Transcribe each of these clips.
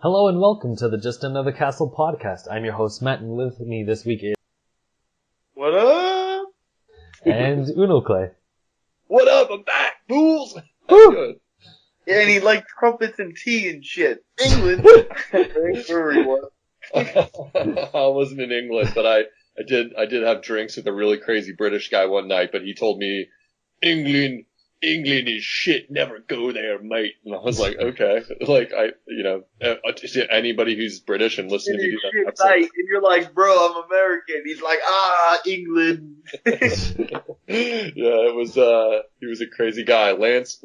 Hello and welcome to the Just Another Castle podcast. I'm your host Matt, and with me this week is... What up? And Unoclay. What up? I'm back, fools! Woo! Yeah, and he liked crumpets and tea and shit. England. Where he was. I wasn't in England, but I did have drinks with a really crazy British guy one night, but he told me, England is shit, never go there, mate. And I was like, okay. Like, anybody who's British and listening to me do that. Night, and you're like, bro, I'm American. He's like, England. Yeah, he was a crazy guy. Lance,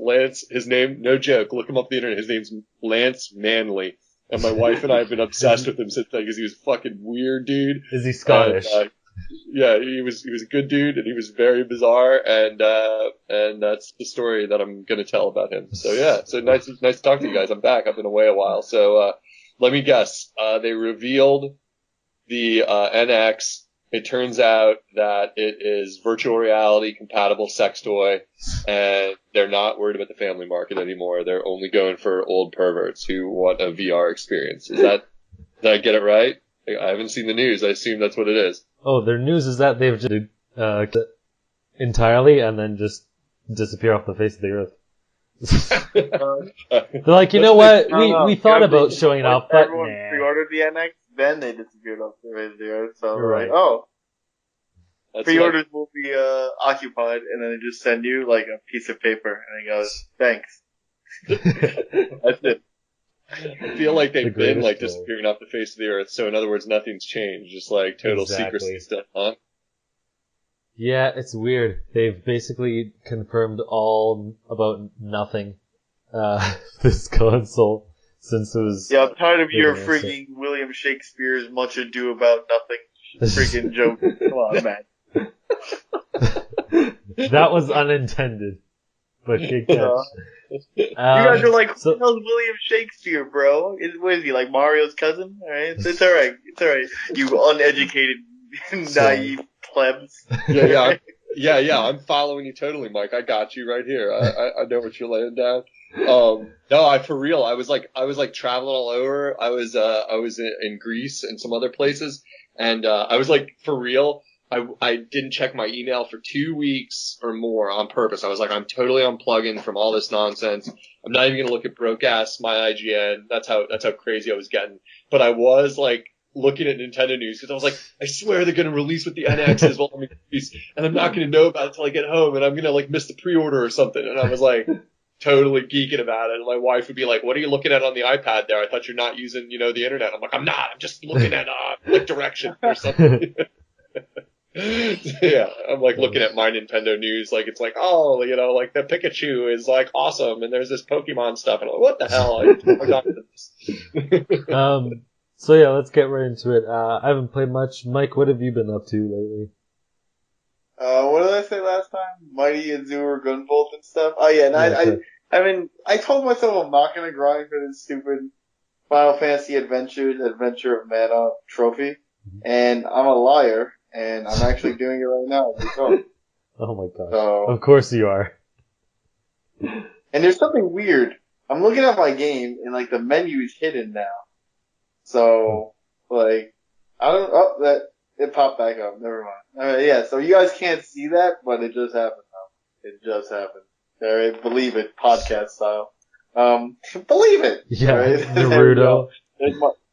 his name, no joke, look him up on the internet, his name's Lance Manley. And my wife and I have been obsessed with him since then because he was a fucking weird dude. Is he Scottish? And, yeah, he was a good dude, and he was very bizarre, and that's the story that I'm gonna tell about him. So yeah, so nice to talk to you guys. I'm back. I've been away a while. So let me guess. They revealed the NX. It turns out that it is virtual reality compatible sex toy, and they're not worried about the family market anymore. They're only going for old perverts who want a VR experience. Did I get it right? I haven't seen the news. I assume that's what it is. Oh, their news is that they've just entirely and then just disappear off the face of the earth. They're like, you know what? We thought about showing up, but everyone pre-ordered the NX, then they disappeared off the face of the earth. So right. That's pre-orders will be occupied, and then they just send you like a piece of paper, and it goes, thanks. That's it. I feel like they've been like disappearing off the face of the earth, so in other words, nothing's changed. Just like total secrecy stuff, huh? Yeah, it's weird. They've basically confirmed all about nothing, this console, since it was... Yeah, I'm tired of your freaking William Shakespeare's Much Ado About Nothing freaking joke. Come on, man. That was unintended, but good catch. You guys are like, who knows William Shakespeare, bro? What is he, like Mario's cousin? Alright, it's alright. It's alright. You uneducated, naive plebs. Yeah, I'm following you totally, Mike. I got you right here. I know what you're laying down. No, for real. I was like traveling all over. I was in Greece and some other places, and I was like, for real. I didn't check my email for 2 weeks or more on purpose. I was like, I'm totally unplugging from all this nonsense. I'm not even gonna look at broke-ass my IGN. That's how crazy I was getting. But I was like looking at Nintendo news because I was like, I swear they're gonna release what the NX is while I'm in Greece, and I'm not gonna know about it until I get home, and I'm gonna like miss the pre-order or something. And I was like totally geeking about it. And my wife would be like, what are you looking at on the iPad there? I thought you're not using, the internet. I'm like, I'm not. I'm just looking at like direction or something. Yeah, I'm like looking at my Nintendo news, like it's like, oh, like the Pikachu is like awesome, and there's this Pokemon stuff, and I'm like, what the hell? So yeah, let's get right into it. I haven't played much. Mike, what have you been up to lately? What did I say last time? Mighty Azure Gunvolt and stuff? Oh yeah, and I told myself I'm not gonna grind for this stupid Final Fantasy Adventure of Mana trophy, and I'm a liar. And I'm actually doing it right now. Oh my god. So, of course you are. And there's something weird. I'm looking at my game, and like the menu's hidden now. So, like, it popped back up. Never mind. Yeah, so you guys can't see that, but it just happened now. It just happened. Alright, believe it, podcast style. Believe it! Yeah, right? Naruto.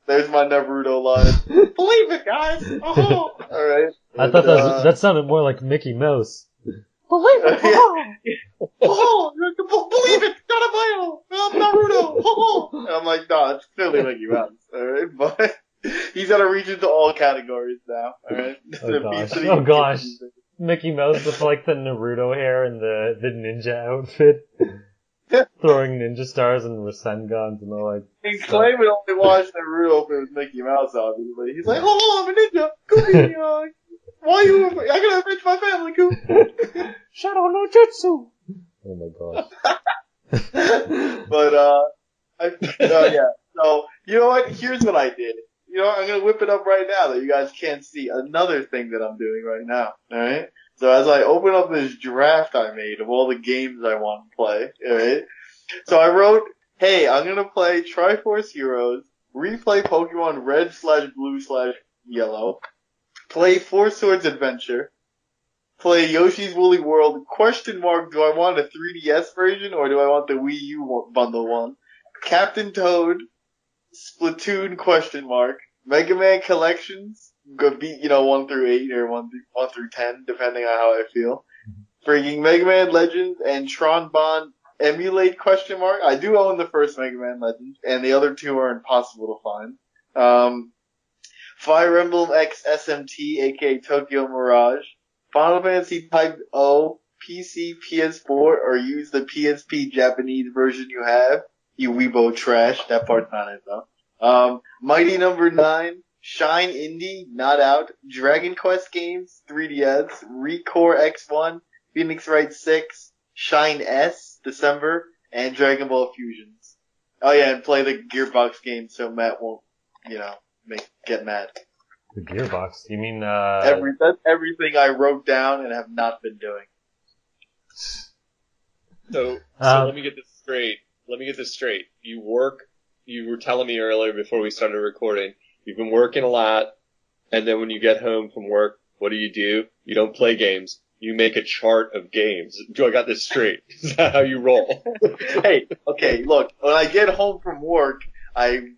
There's my Naruto line. Believe it, guys! Oh! Alright. I thought that sounded more like Mickey Mouse. Believe it! Oh! Believe it! Got I'm Naruto! Oh! And I'm like, nah, it's clearly Mickey Mouse. Alright? But he's gotta reach into all categories now. Alright? Oh gosh. Mickey Mouse with like the Naruto hair and the ninja outfit. Throwing ninja stars and Rasengans and all like. And Clay would only watch Naruto if it was Mickey Mouse, obviously. He's like, oh, I'm a ninja! Goofy, why you? I gotta avenge my family, Goofy! Shadow no Jutsu! Oh my gosh. But, yeah. So, you know what? Here's what I did. I'm gonna whip it up right now that you guys can't see. Another thing that I'm doing right now. Alright? So as I open up this draft I made of all the games I want to play, alright? So I wrote, hey, I'm gonna play Triforce Heroes, replay Pokemon Red/Blue/Yellow, play Four Swords Adventure, play Yoshi's Woolly World, ? Do I want a 3DS version or do I want the Wii U bundle one? Captain Toad, Splatoon ? Mega Man Collections, go beat, 1 through 8 or 1 through 10, depending on how I feel. Freaking Mega Man Legends and Tron Bond Emulate ? I do own the first Mega Man Legends, and the other two are impossible to find. Fire Emblem X SMT, aka Tokyo Mirage, Final Fantasy Type O, PC, PS4, or use the PSP Japanese version you have. You weebo trash. That part's not it though. Mighty Number 9, Shine Indie, not out, Dragon Quest games, 3DS, Recore X1, Phoenix Wright 6, Shine S, December, and Dragon Ball Fusions. Oh yeah, and play the Gearbox game so Matt won't, get mad. The Gearbox? You mean, That's everything I wrote down and have not been doing. So let me get this straight. You were telling me earlier before we started recording, you've been working a lot, and then when you get home from work, what do? You don't play games. You make a chart of games. Do I got this straight? Is that how you roll? Hey, okay, look, when I get home from work,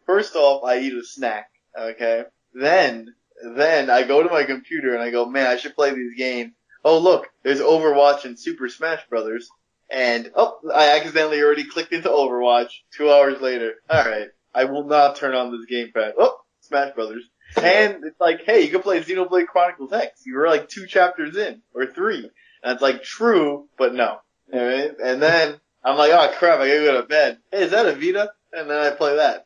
first off, I eat a snack, okay? Then I go to my computer and I go, man, I should play these games. Oh, look, there's Overwatch and Super Smash Brothers. And, I accidentally already clicked into Overwatch 2 hours later. Alright, I will not turn on this gamepad. Oh, Smash Brothers. And it's like, hey, you can play Xenoblade Chronicles X. You were like 2 chapters in, or 3. And it's like, true, but no. Alright? And then, I'm like, oh crap, I gotta go to bed. Hey, is that a Vita? And then I play that.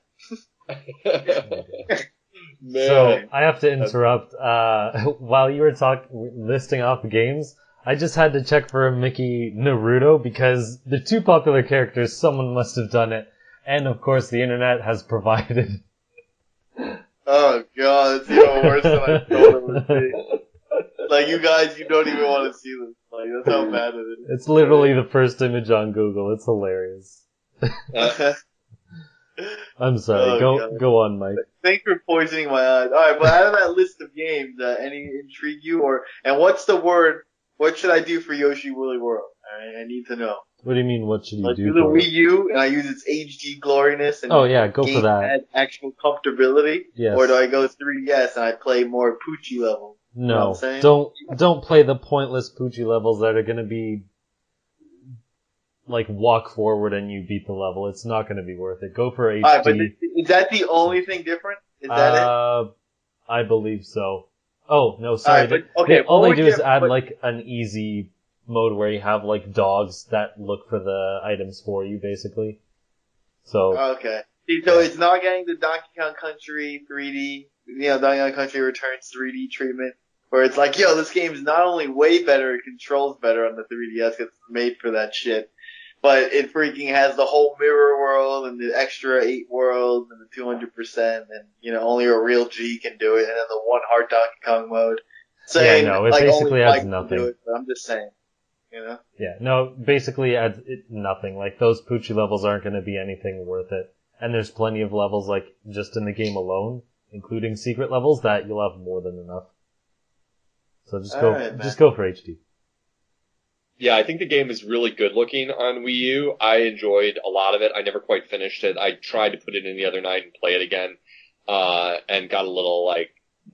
Man. So, I have to interrupt. While you were listing off the games, I just had to check for a Mickey Naruto because the 2 popular characters, someone must have done it. And of course, the internet has provided. Oh god, it's even worse than I thought it would be. Like, you guys, you don't even want to see this. Like, that's how bad it is. It's literally the first image on Google. It's hilarious. I'm sorry. Go on, Mike. Thanks for poisoning my eyes. Alright, but out of that list of games, any intrigue you? And what's the word? What should I do for Yoshi Woolly World? Alright, I need to know. What do you mean, what should you do do the for Wii U, and I use its HD gloriness and go for that. Actual comfortability? Yes. Or do I go 3DS and I play more Poochie levels? No, you know what I'm saying? don't play the pointless Poochie levels that are gonna be like walk forward and you beat the level. It's not gonna be worth it. Go for HD. Alright, but is that the only thing different? Is that it? I believe so. Oh, no, sorry. All they do is add like an easy mode where you have like dogs that look for the items for you, basically. So. Okay. See, so it's not getting the Donkey Kong Country 3D, Donkey Kong Country Returns 3D treatment, where it's like, yo, this game is not only way better, it controls better on the 3DS, it's made for that shit, but it freaking has the whole mirror world and the extra 8 worlds and the 200%, and, only a real G can do it, and then the one hard Donkey Kong mode. Saying, yeah, no, it basically adds nothing. Do it, but I'm just saying, Yeah, no, basically adds nothing. Like, those Poochie levels aren't going to be anything worth it. And there's plenty of levels, like, just in the game alone, including secret levels, that you'll have more than enough. So just go for HD. Yeah, I think the game is really good looking on Wii U. I enjoyed a lot of it. I never quite finished it. I tried to put it in the other night and play it again, and got a little,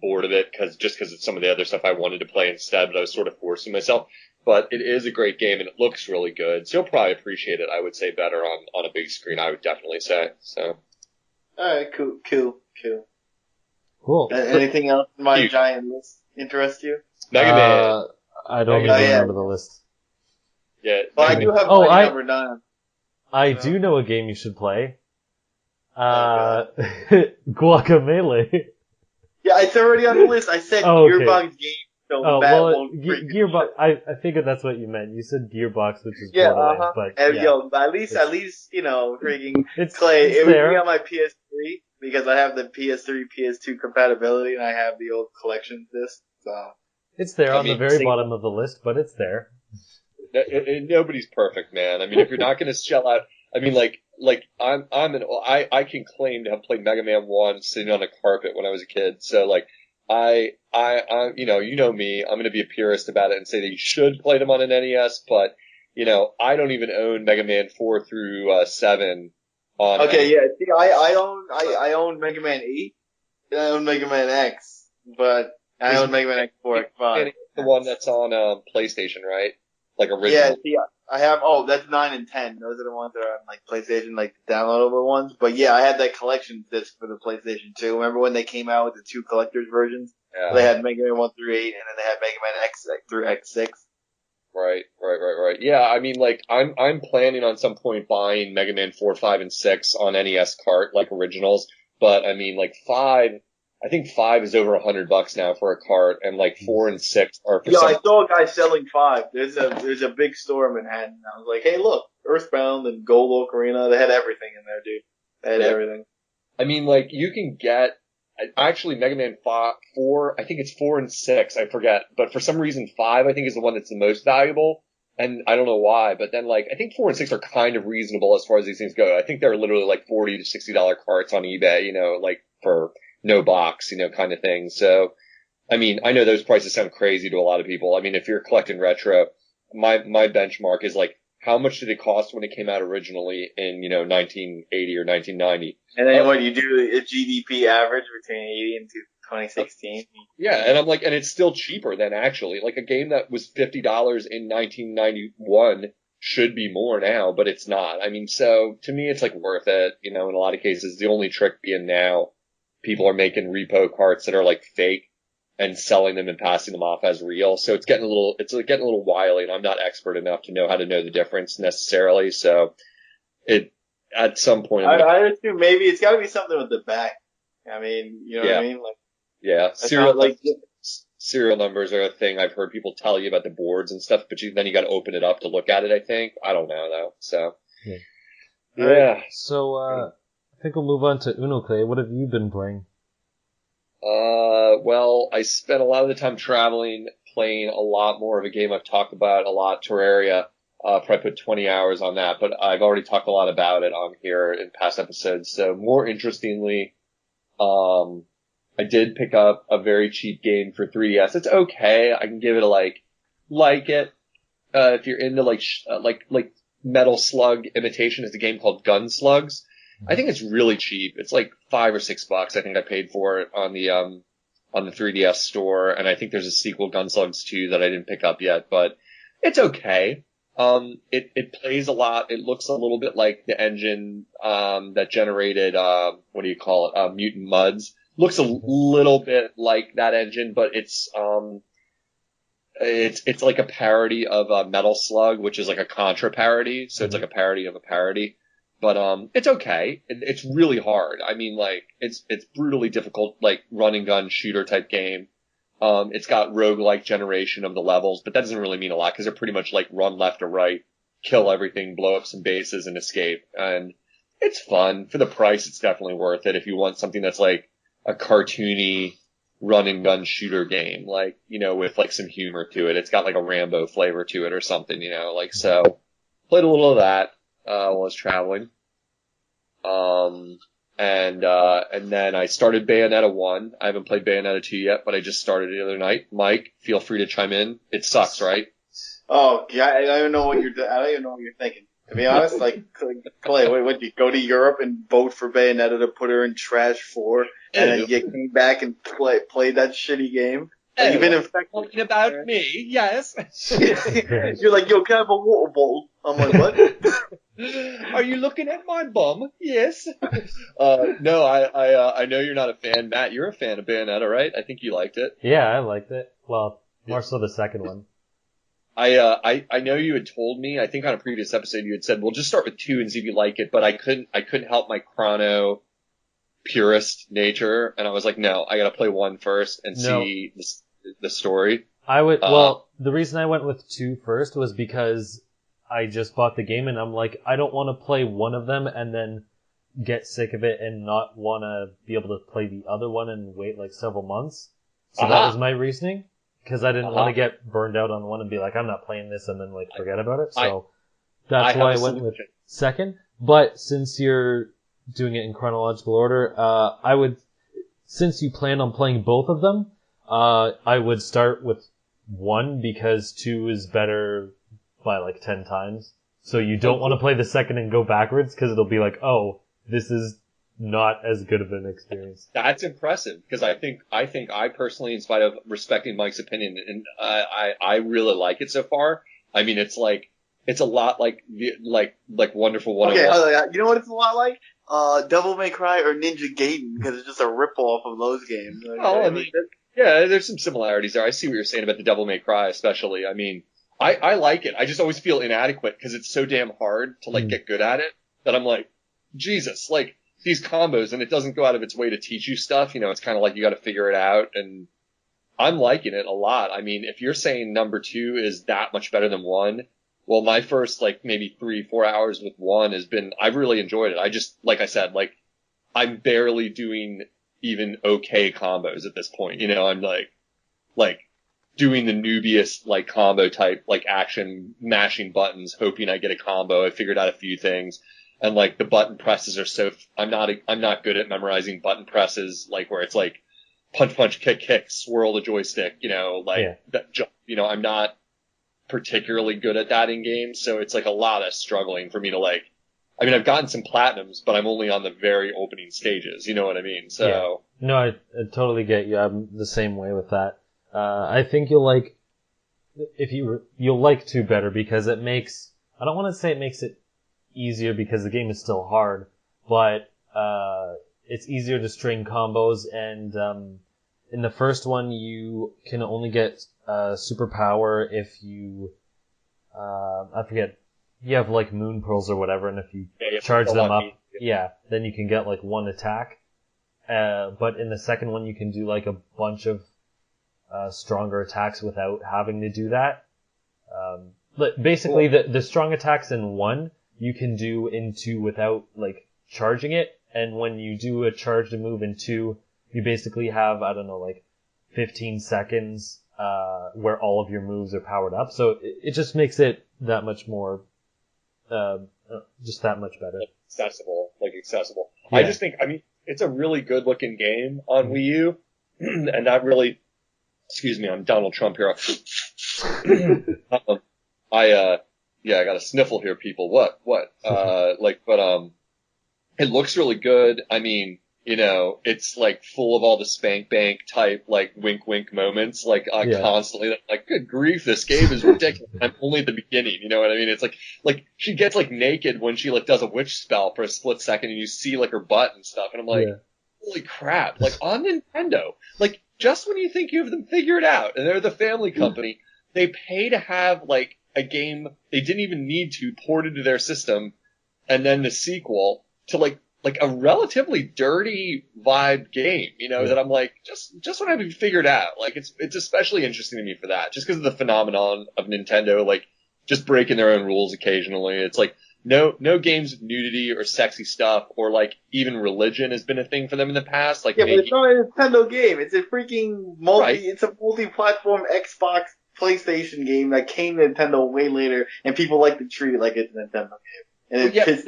bored of it, because it's some of the other stuff I wanted to play instead, but I was sort of forcing myself. But it is a great game, and it looks really good. So you'll probably appreciate it, I would say, better on a big screen, I would definitely say. So. Alright, cool. Cool. Anything else in my giant list interest you? Mega Man. I don't even remember the list. Yeah. Well, I do have number 9. I do know a game you should play. Guacamelee. Yeah, it's already on the list. I said Gearbox game. So Gearbox. I figured that's what you meant. You said Gearbox, which is Borderlands, but at least freaking Clay. It's it would there. be on my PS3 because I have the PS3, PS2 compatibility, and I have the old collection disc. So it's there on the very bottom of the list, but it's there. Nobody's perfect, man. I mean, if you're not going to shell out, I can claim to have played Mega Man 1 sitting on a carpet when I was a kid. So like, you know me, I'm gonna be a purist about it and say that you should play them on an NES, but, I don't even own Mega Man 4 through, 7 on. Okay, yeah, see, I own Mega Man 8, and I own Mega Man X, but I own Mega Man X 4, X 5. The one that's on, PlayStation, right? Like original. Yeah, see, I have, that's 9 and 10. Those are the ones that are on, like, PlayStation, like, the downloadable ones. But yeah, I had that collection disc for the PlayStation 2. Remember when they came out with the 2 collector's versions? Yeah. They had Mega Man 1 through 8, and then they had Mega Man X through X6. Right. Yeah, I mean, like, I'm planning on some point buying Mega Man 4, 5, and 6 on NES cart, like originals. But, I mean, like, I think 5 is over $100 now for a cart, and like 4 and 6 are for I saw a guy selling 5. There's a big store in Manhattan. I was like, hey, look, Earthbound and Gold Ocarina, they had everything in there, dude. They had everything. I mean, like, you can get, actually Mega Man 4, I think it's 4 and 6, I forget, but for some reason 5 I think is the one that's the most valuable, and I don't know why, but then like, I think 4 and 6 are kind of reasonable as far as these things go. I think they're literally like $40 to $60 carts on eBay, like for no box, kind of thing. So, I mean, I know those prices sound crazy to a lot of people. I mean, if you're collecting retro, my benchmark is like, how much did it cost when it came out originally in, 1980 or 1990? And then what, you do a GDP average between 80 and 2016? Yeah, and I'm like, and it's still cheaper than actually. Like a game that was $50 in 1991 should be more now, but it's not. I mean, so to me, it's like worth it, in a lot of cases. The only trick being now, people are making repo carts that are like fake and selling them and passing them off as real. So it's getting a little wily, and I'm not expert enough to know how to know the difference necessarily. So at some point, I assume maybe it's got to be something with the back. I mean, you know what I mean? Like, yeah, serial numbers are a thing I've heard people tell you about the boards and stuff, but then you got to open it up to look at it. I think I don't know though. So yeah. So I think we'll move on to Unoclay. What have you been playing? Well, I spent a lot of the time traveling, playing a lot more of a game I've talked about a lot, Terraria. Probably put 20 hours on that, but I've already talked a lot about it on here in past episodes. So more interestingly, I did pick up a very cheap game for 3DS. It's okay. I can give it a like it. If you're into like Metal Slug imitation, it's a game called Gun Slugs. I think it's really cheap. It's like $5 or $6. I think I paid for it on the 3DS store, and I think there's a sequel, Gunslugs 2, that I didn't pick up yet, but it's okay. It plays a lot. It looks a little bit like the engine that generated Mutant Mudds. Looks a little bit like that engine, but it's like a parody of Metal Slug, which is like a Contra parody, so it's like a parody of a parody. But it's okay. It's really hard. I mean, like, it's brutally difficult, like, run and gun shooter type game. It's got roguelike generation of the levels, but that doesn't really mean a lot because they're pretty much like run left or right, kill everything, blow up some bases and escape. And it's fun. For the price, it's definitely worth it if you want something that's like a cartoony run and gun shooter game, like, with like some humor to it. It's got like a Rambo flavor to it or something, like, so played a little of that. While I was traveling. And then I started Bayonetta 1. I haven't played Bayonetta 2 yet, but I just started it the other night. Mike, feel free to chime in. It sucks, right? Oh, God, I don't even know what you're thinking. To be honest, like, Clay, what, you go to Europe and vote for Bayonetta to put her in trash 4, and then you came back and play that shitty game? Like, you've been infected. Talking about me, yes. You're like, yo, can I have a water bottle? I'm like, what? Are you looking at my bum? Yes. No, I know you're not a fan. Matt, you're a fan of Bayonetta, right? I think you liked it. Yeah, I liked it. Well, more so the second one. I know you had told me, I think on a previous episode you had said, well, just start with 2 and see if you like it, but I couldn't help my chrono purist nature, and I was like, no, I gotta play 1 first and see the story. The reason I went with 2 first was because I just bought the game and I'm like, I don't want to play one of them and then get sick of it and not want to be able to play the other one and wait like several months. So that was my reasoning, because I didn't want to get burned out on one and be like, I'm not playing this and then like forget about it. So that's why I went with second. But since you're doing it in chronological order, since you plan on playing both of them, I would start with 1 because 2 is better by like 10 times. So you don't want to play the second and go backwards because it'll be like, oh, this is not as good of an experience. That's impressive because I think I personally, in spite of respecting Mike's opinion, and I really like it so far. I mean, it's a lot like Wonderful 101. Okay, you know what it's a lot like? Devil May Cry or Ninja Gaiden, because it's just a rip-off of those games. Okay? Oh, I mean, yeah, there's some similarities there. I see what you're saying about the Devil May Cry, especially. I mean, I like it. I just always feel inadequate because it's so damn hard to get good at it that I'm like, Jesus, these combos, and it doesn't go out of its way to teach you stuff. You know, it's kind of like you got to figure it out, and I'm liking it a lot. I mean, if you're saying number 2 is that much better than 1, well, my first maybe 3-4 hours with 1 I've really enjoyed it. I just, like I said, I'm barely doing even okay combos at this point. You know, I'm like doing the noobiest combo type action mashing buttons, hoping I get a combo. I figured out a few things. And the button presses are I'm not good at memorizing button presses, where it's punch, kick, swirl the joystick, that jump, I'm not particularly good at that in games. So it's a lot of struggling for me to I mean, I've gotten some platinums, but I'm only on the very opening stages. You know what I mean? So. Yeah. No, I totally get you. I'm the same way with that. I think you'll like 2 better because it makes, I don't want to say it makes it easier because the game is still hard, but it's easier to string combos, and in the first one you can only get superpower if you I forget, you have moon pearls or whatever, and if you charge them up, then you can get 1 attack. But in the second one you can do a bunch of stronger attacks without having to do that. But basically the strong attacks in 1 you can do in 2 without charging it, and when you do a charged move in 2, you basically have 15 seconds where all of your moves are powered up. So it just makes it that much more, just that much better. Accessible. Yeah. I just think, I mean, it's a really good looking game on Wii U, and that really, excuse me, I'm Donald Trump here. I got a sniffle here, people. What? It looks really good. I mean, it's full of all the spank bank type, wink wink moments. Constantly, good grief, this game is ridiculous. I'm only at the beginning. You know what I mean? It's she gets naked when she does a witch spell for a split second, and you see her butt and stuff, and I'm holy crap! On Nintendo, just when you think you have them figured out, and they're the family company, they pay to have a game they didn't even need to ported to their system, and then the sequel to a relatively dirty vibe game, that I'm just when I have it figured out. It's especially interesting to me for that, just because of the phenomenon of Nintendo, just breaking their own rules occasionally. It's no games with nudity or sexy stuff or even religion has been a thing for them in the past. But it's not a Nintendo game. It's a freaking it's a multi-platform Xbox PlayStation game that came to Nintendo way later, and people like to treat it like it's a Nintendo game. And it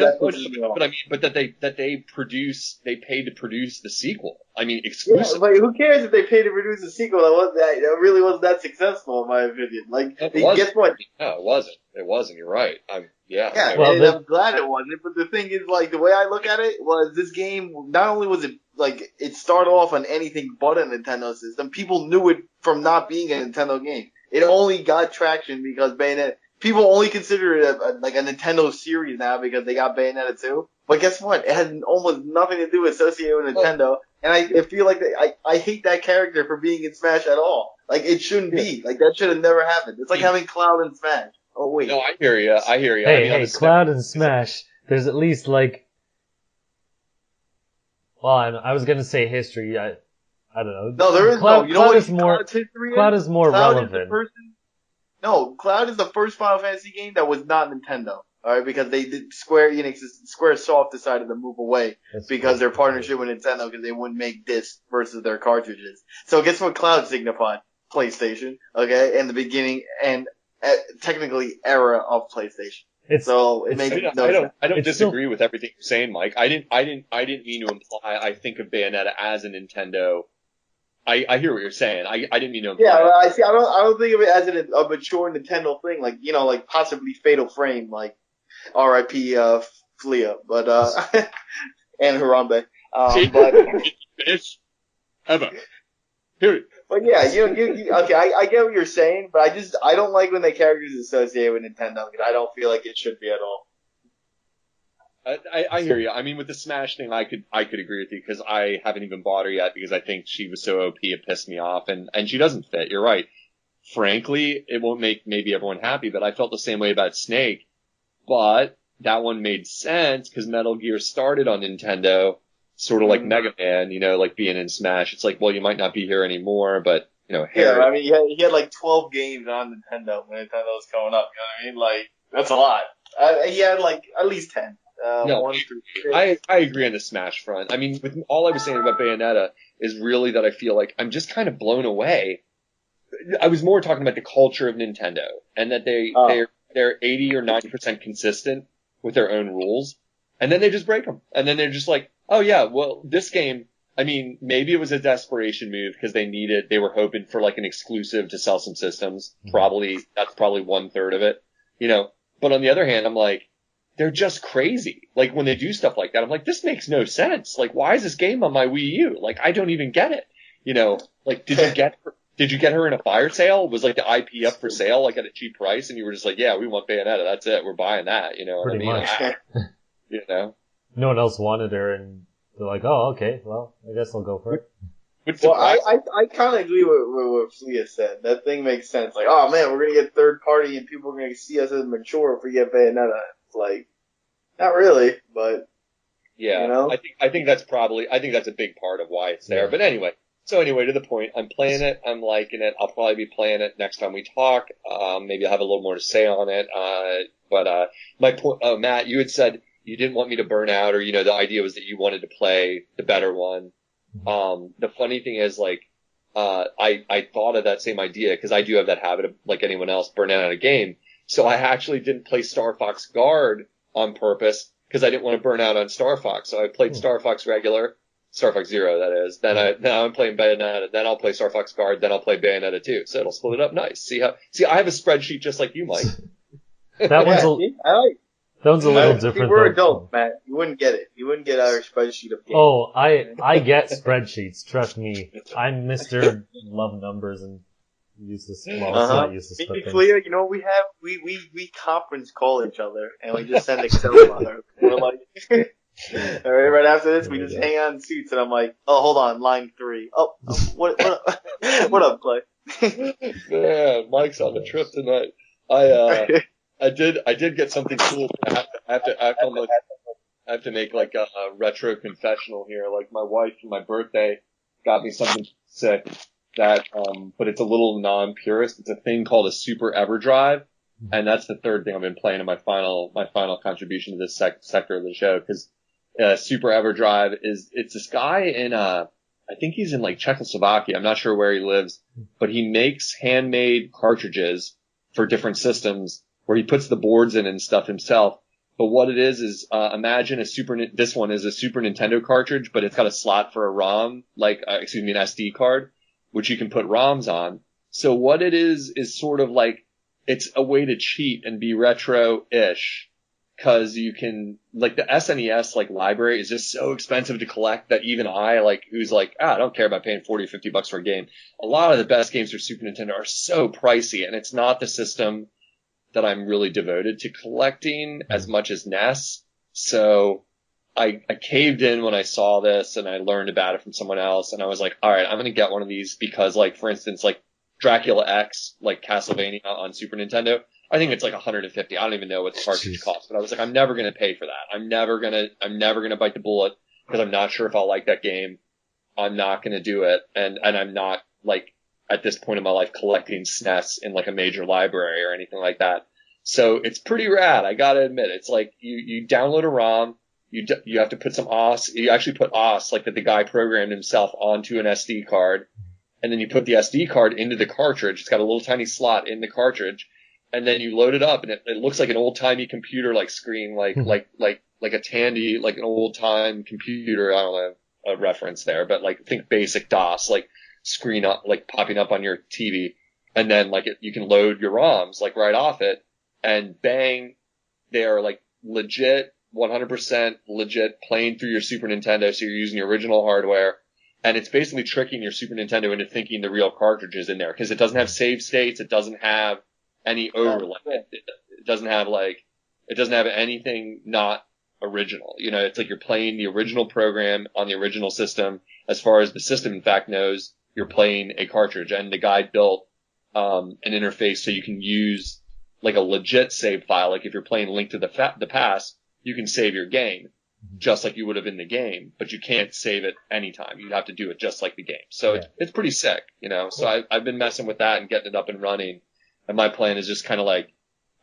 but that they paid to produce the sequel. I mean, exclusively. Yeah, but who cares if they paid to produce a sequel that really wasn't that successful, in my opinion. Guess what? No, it wasn't. It wasn't. You're right. I'm glad it wasn't. But the thing is, the way I look at it was this game. Not only was it it started off on anything but a Nintendo system, people knew it from not being a Nintendo game. It only got traction because Bayonetta. People only consider it a Nintendo series now because they got Bayonetta 2. But guess what? It had almost nothing to do associated with Nintendo. And I feel I hate that character for being in Smash at all. It shouldn't be. That should have never happened. It's like having Cloud in Smash. Oh, wait. No, I hear you. Hey, Cloud and Smash. There's at least well, I was gonna say history. I don't know. No, there is Cloud, no. You know what Cloud's history is? Cloud is more relevant. No, Cloud is the first Final Fantasy game that was not Nintendo. Alright, because they did Squaresoft decided to move away because their partnership with Nintendo, because they wouldn't make discs versus their cartridges. So guess what Cloud signified? PlayStation, okay, in the beginning and technically era of PlayStation. So it makes no sense. I don't disagree with everything you're saying, Mike. I didn't mean to imply I think of Bayonetta as a Nintendo. I hear what you're saying. I didn't mean to imply. Yeah, I see. I don't think of it as a mature Nintendo thing, like, you know, like possibly Fatal Frame, like R.I.P. Flea, but and Harambe. But finish ever. Period. But yeah, you okay? I get what you're saying, but I don't like when the characters associated with Nintendo because I don't feel like it should be at all. I hear you. I mean, with the Smash thing, I could agree with you because I haven't even bought her yet because I think she was so OP it pissed me off, and she doesn't fit. You're right. Frankly, it won't make maybe everyone happy, but I felt the same way about Snake. But that one made sense because Metal Gear started on Nintendo. Sort of like Mega Man, you know, like being in Smash. It's like, well, you might not be here anymore, but, you know, yeah, I mean, he had like 12 games on Nintendo when Nintendo was coming up, you know what I mean? Like, that's a lot. He had like at least 10. No, 1 through 6. I agree on the Smash front. I mean, with all I was saying about Bayonetta is really that I feel like I'm just kind of blown away. I was more talking about the culture of Nintendo and that they're 80 or 90% consistent with their own rules. And then they just break them. And then they're just like, oh yeah, well, this game, I mean, maybe it was a desperation move because they were hoping for like an exclusive to sell some systems. That's probably 1/3 of it, you know. But on the other hand, I'm like, they're just crazy. Like when they do stuff like that, I'm like, this makes no sense. Like, why is this game on my Wii U? Like, I don't even get it. You know, like, did you get her in a fire sale? Was like the IP up for sale, like at a cheap price? And you were just like, yeah, we want Bayonetta. That's it. We're buying that. You know what I mean? Much. You know, no one else wanted her, and they're like, "Oh, okay, well, I guess I'll go for it." Well, I kind of agree with what Flea said. That thing makes sense. Like, oh man, we're gonna get third party, and people are gonna see us as mature if we get Bayonetta. It's like, not really, but yeah, you know? I think that's a big part of why it's there. Yeah. But anyway, to the point, I'm playing it, I'm liking it. I'll probably be playing it next time we talk. Maybe I'll have a little more to say on it. But my point, Matt, you had said you didn't want me to burn out, or, you know, the idea was that you wanted to play the better one. The funny thing is, like, I thought of that same idea because I do have that habit of, like anyone else, burning out a game. So I actually didn't play Star Fox Guard on purpose because I didn't want to burn out on Star Fox. So I played Star Fox regular, Star Fox Zero, that is. Now I'm playing Bayonetta. Then I'll play Star Fox Guard. Then I'll play Bayonetta 2. So it'll split it up nice. See, I have a spreadsheet just like you, Mike. That one's a little different. We're adults, Matt. You wouldn't get it. You wouldn't get our spreadsheet of games. Oh, I get spreadsheets. Trust me. I'm Mr. Love Numbers and useless. Well, it's not useless. To be clear, you know what we have? We conference call each other and we just send Excel files. We're like, all right after this, we just hang on suits and I'm like, oh, hold on, line 3. Oh, what up, Clay? Man, Mike's on the trip tonight. I did get something cool. I have to make like a retro confessional here. Like my wife for my birthday got me something sick that, but it's a little non-purist. It's a thing called a Super EverDrive. And that's the third thing I've been playing in my final contribution to this sector of the show. Cause, Super EverDrive it's this guy in, I think he's in like Czechoslovakia. I'm not sure where he lives, but he makes handmade cartridges for different systems where he puts the boards in and stuff himself. But what it is imagine this one is a Super Nintendo cartridge, but it's got a slot for a ROM, an SD card, which you can put ROMs on. So what it is sort of like, it's a way to cheat and be retro-ish. Cause you can, like the SNES, like library is just so expensive to collect that even I, like, who's like, I don't care about paying $40 or $50 for a game. A lot of the best games for Super Nintendo are so pricey, and it's not the system that I'm really devoted to collecting as much as NES. So I caved in when I saw this and I learned about it from someone else. And I was like, all right, I'm going to get one of these because, like, for instance, like Dracula X, like Castlevania on Super Nintendo, I think it's like $150. I don't even know what the cartridge costs, but I was like, I'm never going to pay for that. I'm never going to bite the bullet because I'm not sure if I'll like that game. I'm not going to do it. And I'm not, like, at this point in my life collecting SNES in like a major library or anything like that. So it's pretty rad. I gotta admit, it's like you download a ROM, you have to put some OS, you actually put OS, like that the guy programmed himself onto an SD card, and then you put the SD card into the cartridge. It's got a little tiny slot in the cartridge, and then you load it up, and it looks like an old timey computer like screen, like a Tandy, like an old time computer. I don't know a reference there, but like think basic DOS, like screen up, like popping up on your TV, and then like you can load your ROMs like right off it, and bang, they are like legit, 100% legit playing through your Super Nintendo. So you're using your original hardware, and it's basically tricking your Super Nintendo into thinking the real cartridge is in there because it doesn't have save states, it doesn't have any overlay, it doesn't have anything not original. You know, it's like you're playing the original program on the original system. As far as the system, in fact, knows, you're playing a cartridge, and the guy built an interface so you can use like a legit save file. Like if you're playing Link to the Past, you can save your game just like you would have in the game, but you can't save it anytime. You'd have to do it just like the game. So it's pretty sick, you know. So I've been messing with that and getting it up and running. And my plan is just kind of like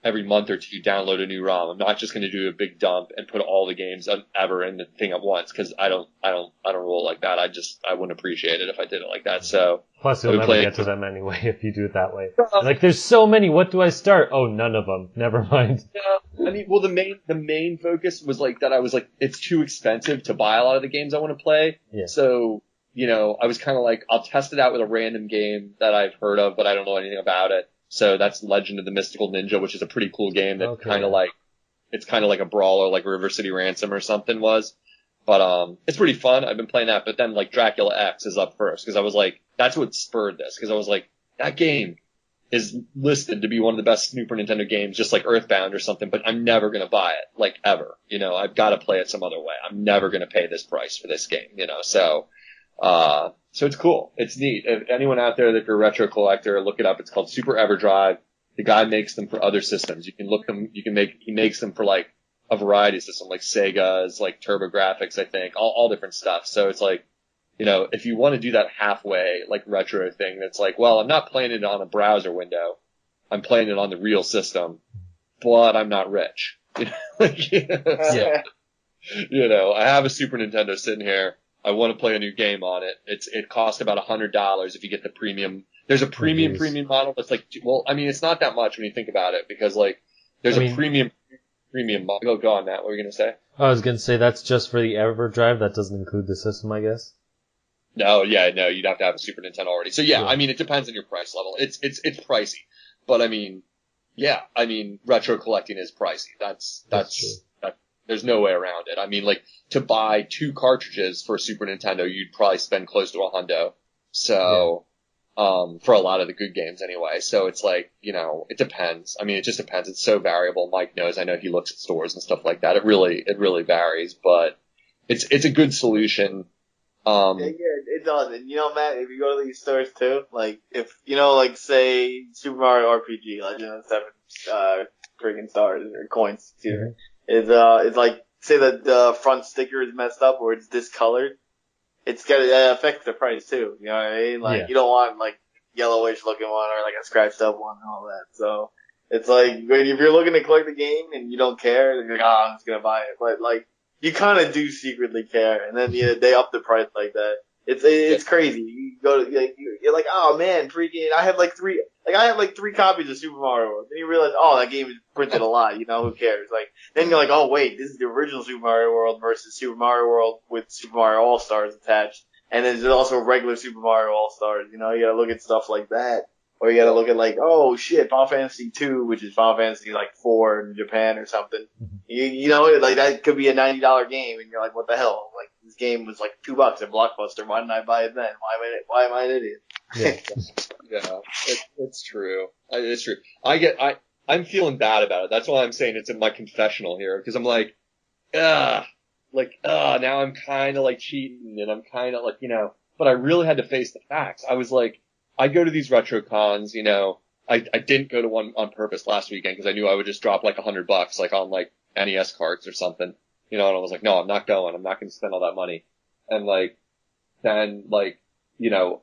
every month or two download a new ROM. I'm not just going to do a big dump and put all the games ever in the thing at once, because I don't roll like that. I wouldn't appreciate it if I did it like that. So plus you'll never get to them anyway if you do it that way. Like there's so many. What do I start? Oh, none of them. Never mind. Yeah, I mean, well, the main focus was like that. I was like, it's too expensive to buy a lot of the games I want to play. Yeah. So you know, I was kind of like, I'll test it out with a random game that I've heard of, but I don't know anything about it. So that's Legend of the Mystical Ninja, which is a pretty cool game that it's kind of like a brawler, like River City Ransom or something was. But, it's pretty fun. I've been playing that, but then like Dracula X is up first, because I was like, that's what spurred this, because I was like, that game is listed to be one of the best Super Nintendo games, just like Earthbound or something, but I'm never going to buy it, like ever. You know, I've got to play it some other way. I'm never going to pay this price for this game, you know, so it's cool. It's neat. If anyone out there, if you're a retro collector, look it up. It's called Super Everdrive. The guy makes them for other systems. You can look them, he makes them for like a variety of systems, like Sega's, like TurboGrafx, I think, all different stuff. So it's like, you know, if you want to do that halfway, like retro thing, that's like, well, I'm not playing it on a browser window. I'm playing it on the real system, but I'm not rich. You know, like, yeah. You know, I have a Super Nintendo sitting here. I want to play a new game on it. It costs about $100 if you get the premium. There's a premium model that's like, well, I mean, it's not that much when you think about it, because like, there's a premium model. Go on, Matt. What were you going to say? I was going to say that's just for the EverDrive. That doesn't include the system, I guess. No, you'd have to have a Super Nintendo already. So yeah, I mean, it depends on your price level. It's pricey, but I mean, retro collecting is pricey. That's true. There's no way around it. I mean, like, to buy 2 cartridges for a Super Nintendo, you'd probably spend close to $100. So, for a lot of the good games anyway. So it's like, you know, it depends. I mean, it just depends. It's so variable. Mike knows. I know he looks at stores and stuff like that. It really varies, but it's a good solution. It does. And you know, Matt, if you go to these stores too, like, if, you know, like, say, Super Mario RPG, Legend of the 7, friggin' stars, or coins, excuse me. It's like, say that the front sticker is messed up or it's discolored. It affects the price too. You know what I mean? Like, you don't want like yellowish looking one or like a scratched up one and all that. So it's like, if you're looking to collect the game and you don't care, then you're like, I'm just gonna buy it. But like, you kind of do secretly care, and then they up the price like that. It's crazy. You go to, like, you're like, oh man, freaking, I have like 3 copies of Super Mario World. Then you realize, oh, that game is printed a lot, you know, who cares? Like, then you're like, oh wait, this is the original Super Mario World versus Super Mario World with Super Mario All-Stars attached. And then there's also regular Super Mario All-Stars, you know, you gotta look at stuff like that. Or you gotta look at like, oh shit, Final Fantasy 2, which is Final Fantasy like 4 in Japan or something. You know, like that could be a $90 game, and you're like, what the hell? Like, this game was like $2 at Blockbuster. Why didn't I buy it then? Why am I an idiot? Yeah, it's true. It's true. I'm feeling bad about it. That's why I'm saying it's in my confessional here, because I'm like, now I'm kind of like cheating, and I'm kind of like, you know, but I really had to face the facts. I was like, I go to these retro cons, you know, I didn't go to one on purpose last weekend because I knew I would just drop like $100 like on like NES cards or something, you know, and I was like, no, I'm not going. I'm not going to spend all that money. And like, then like, you know,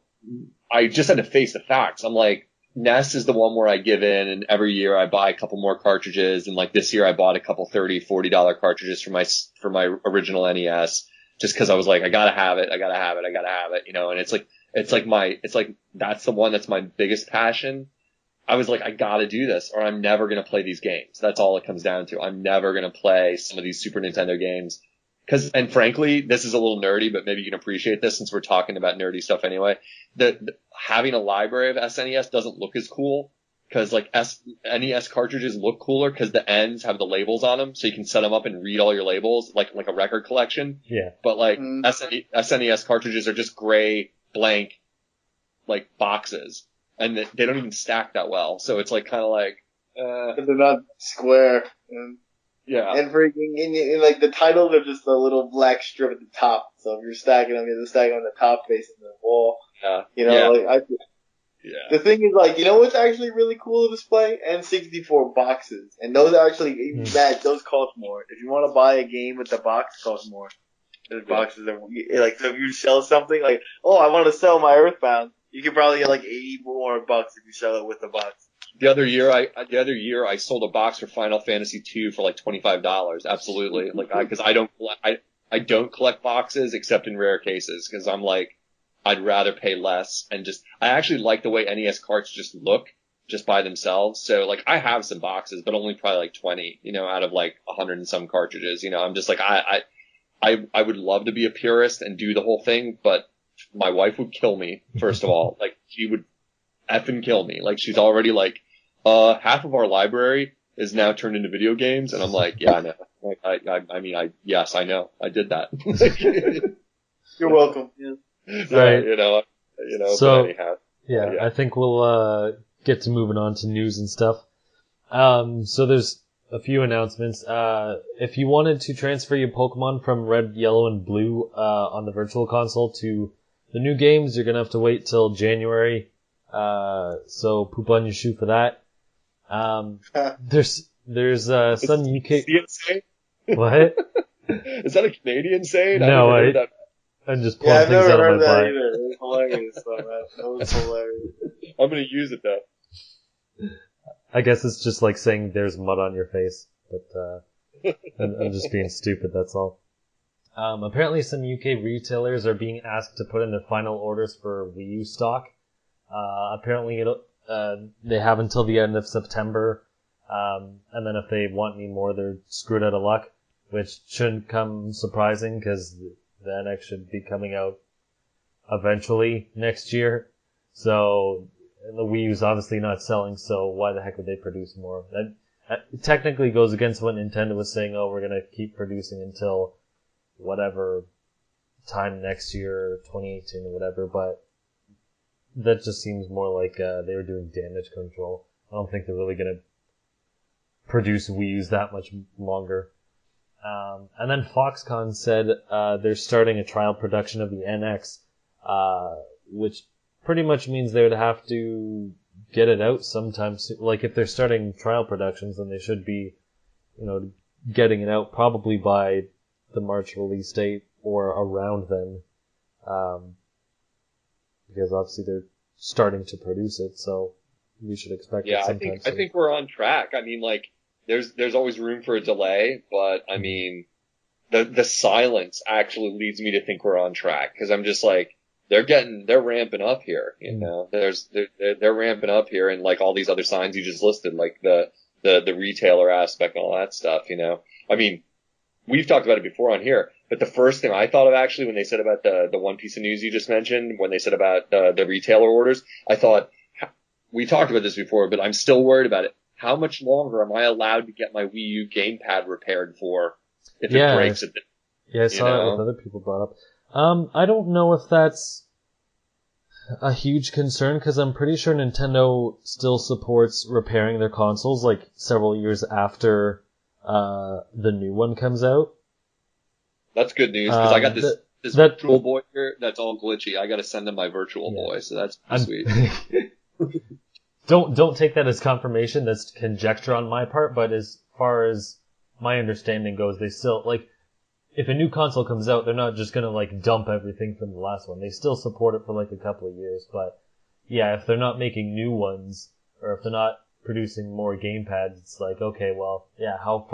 I just had to face the facts. I'm like, NES is the one where I give in, and every year I buy a couple more cartridges. And like this year I bought a couple $30, $40 cartridges for my original NES, just cause I was like, I gotta have it, you know, and it's like that's the one that's my biggest passion. I was like, I gotta do this or I'm never gonna play these games. That's all it comes down to. I'm never gonna play some of these Super Nintendo games. And frankly, this is a little nerdy, but maybe you can appreciate this since we're talking about nerdy stuff anyway. Having a library of SNES doesn't look as cool because like NES cartridges look cooler because the ends have the labels on them, so you can set them up and read all your labels like a record collection. Yeah. But like SNES cartridges are just gray, blank, like boxes, and they don't even stack that well. So it's like kind of like they're not square. Yeah. And freaking, and like the titles are just a little black strip at the top. So if you're stacking them, you have to stack them on the top facing the wall. Yeah. You know, yeah. Yeah. The thing is, like, you know what's actually really cool to display? N64 boxes. And those actually, those cost more. If you want to buy a game with the box, it costs more. Those boxes are, like, so if you sell something, like, oh, I want to sell my Earthbound, you could probably get like $80 more bucks if you sell it with the box. The other year I sold a box for Final Fantasy II for like $25. Absolutely. Like, cause I don't collect boxes except in rare cases. Cause I'm like, I'd rather pay less and I actually like the way NES carts just look just by themselves. So like, I have some boxes, but only probably like 20, out of like 100 and some cartridges. I'm just like, I would love to be a purist and do the whole thing, but my wife would kill me, first of all. Like, she would effing kill me. Like, she's already like, half of our library is now turned into video games, and I'm like, yeah, I know. Like, yes, I know. I did that. You're welcome. Yeah. Right. So, but anyhow. Yeah, I think we'll, get to moving on to news and stuff. So there's a few announcements. If you wanted to transfer your Pokemon from Red, Yellow, and Blue, on the Virtual Console to the new games, you're gonna have to wait till January. So poop on your shoe for that. There's some UK. What? Is that a Canadian saying? No, I'm just pulling I've things never out heard of my that butt. either. It was hilarious, though, man. That was hilarious. I'm gonna use it though. I guess it's just like saying there's mud on your face, but I'm just being stupid. That's all. Apparently, some UK retailers are being asked to put in their final orders for Wii U stock. Apparently, they have until the end of September, and then if they want any more, they're screwed out of luck, which shouldn't come surprising because the NX should be coming out eventually next year. So the Wii U's obviously not selling, so why the heck would they produce more? That technically goes against what Nintendo was saying. Oh, we're gonna keep producing until whatever time next year, 2018 or whatever, but that just seems more like they were doing damage control. I don't think they're really going to produce Wii U's that much longer. And then Foxconn said they're starting a trial production of the NX, which pretty much means they would have to get it out sometime soon. Like, if they're starting trial productions, then they should be, getting it out probably by the March release date or around then. Because obviously they're starting to produce it, so we should expect it sometime soon. I think we're on track. I mean, like, there's always room for a delay, but I mean, the silence actually leads me to think we're on track, because I'm just like, they're ramping up here, they're ramping up here, and like all these other signs you just listed, like the retailer aspect and all that stuff, I mean, we've talked about it before on here, but the first thing I thought of actually when they said about the one piece of news you just mentioned, when they said about the retailer orders, I thought, we talked about this before, but I'm still worried about it. How much longer am I allowed to get my Wii U gamepad repaired for if it breaks at the... Yeah, I saw that what other people brought up. I don't know if that's a huge concern, because I'm pretty sure Nintendo still supports repairing their consoles like several years after the new one comes out. That's good news, because I got this Virtual Boy here that's all glitchy. I got to send them my Virtual Boy, so that's sweet. Don't take that as confirmation. That's conjecture on my part, but as far as my understanding goes, they still, like, if a new console comes out, they're not just gonna, like, dump everything from the last one. They still support it for, like, a couple of years, but yeah, if they're not making new ones, or if they're not producing more gamepads, it's like, okay, well, yeah, how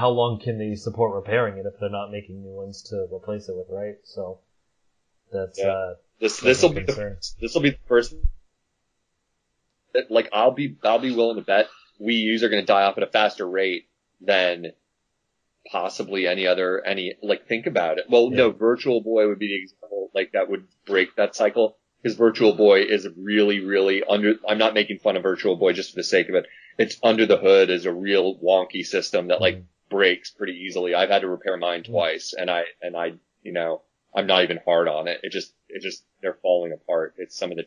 long can they support repairing it if they're not making new ones to replace it with, right? So that's this will be the first. like I'll be willing to bet Wii U's are going to die off at a faster rate than possibly like think about it. Well, no, Virtual Boy would be the example, like that would break that cycle, because Virtual Boy is really, really I'm not making fun of Virtual Boy just for the sake of it. It's under the hood is a real wonky system that like breaks pretty easily. I've had to repair mine twice, and I, you know, I'm not even hard on it. It just, they're falling apart. It's some of the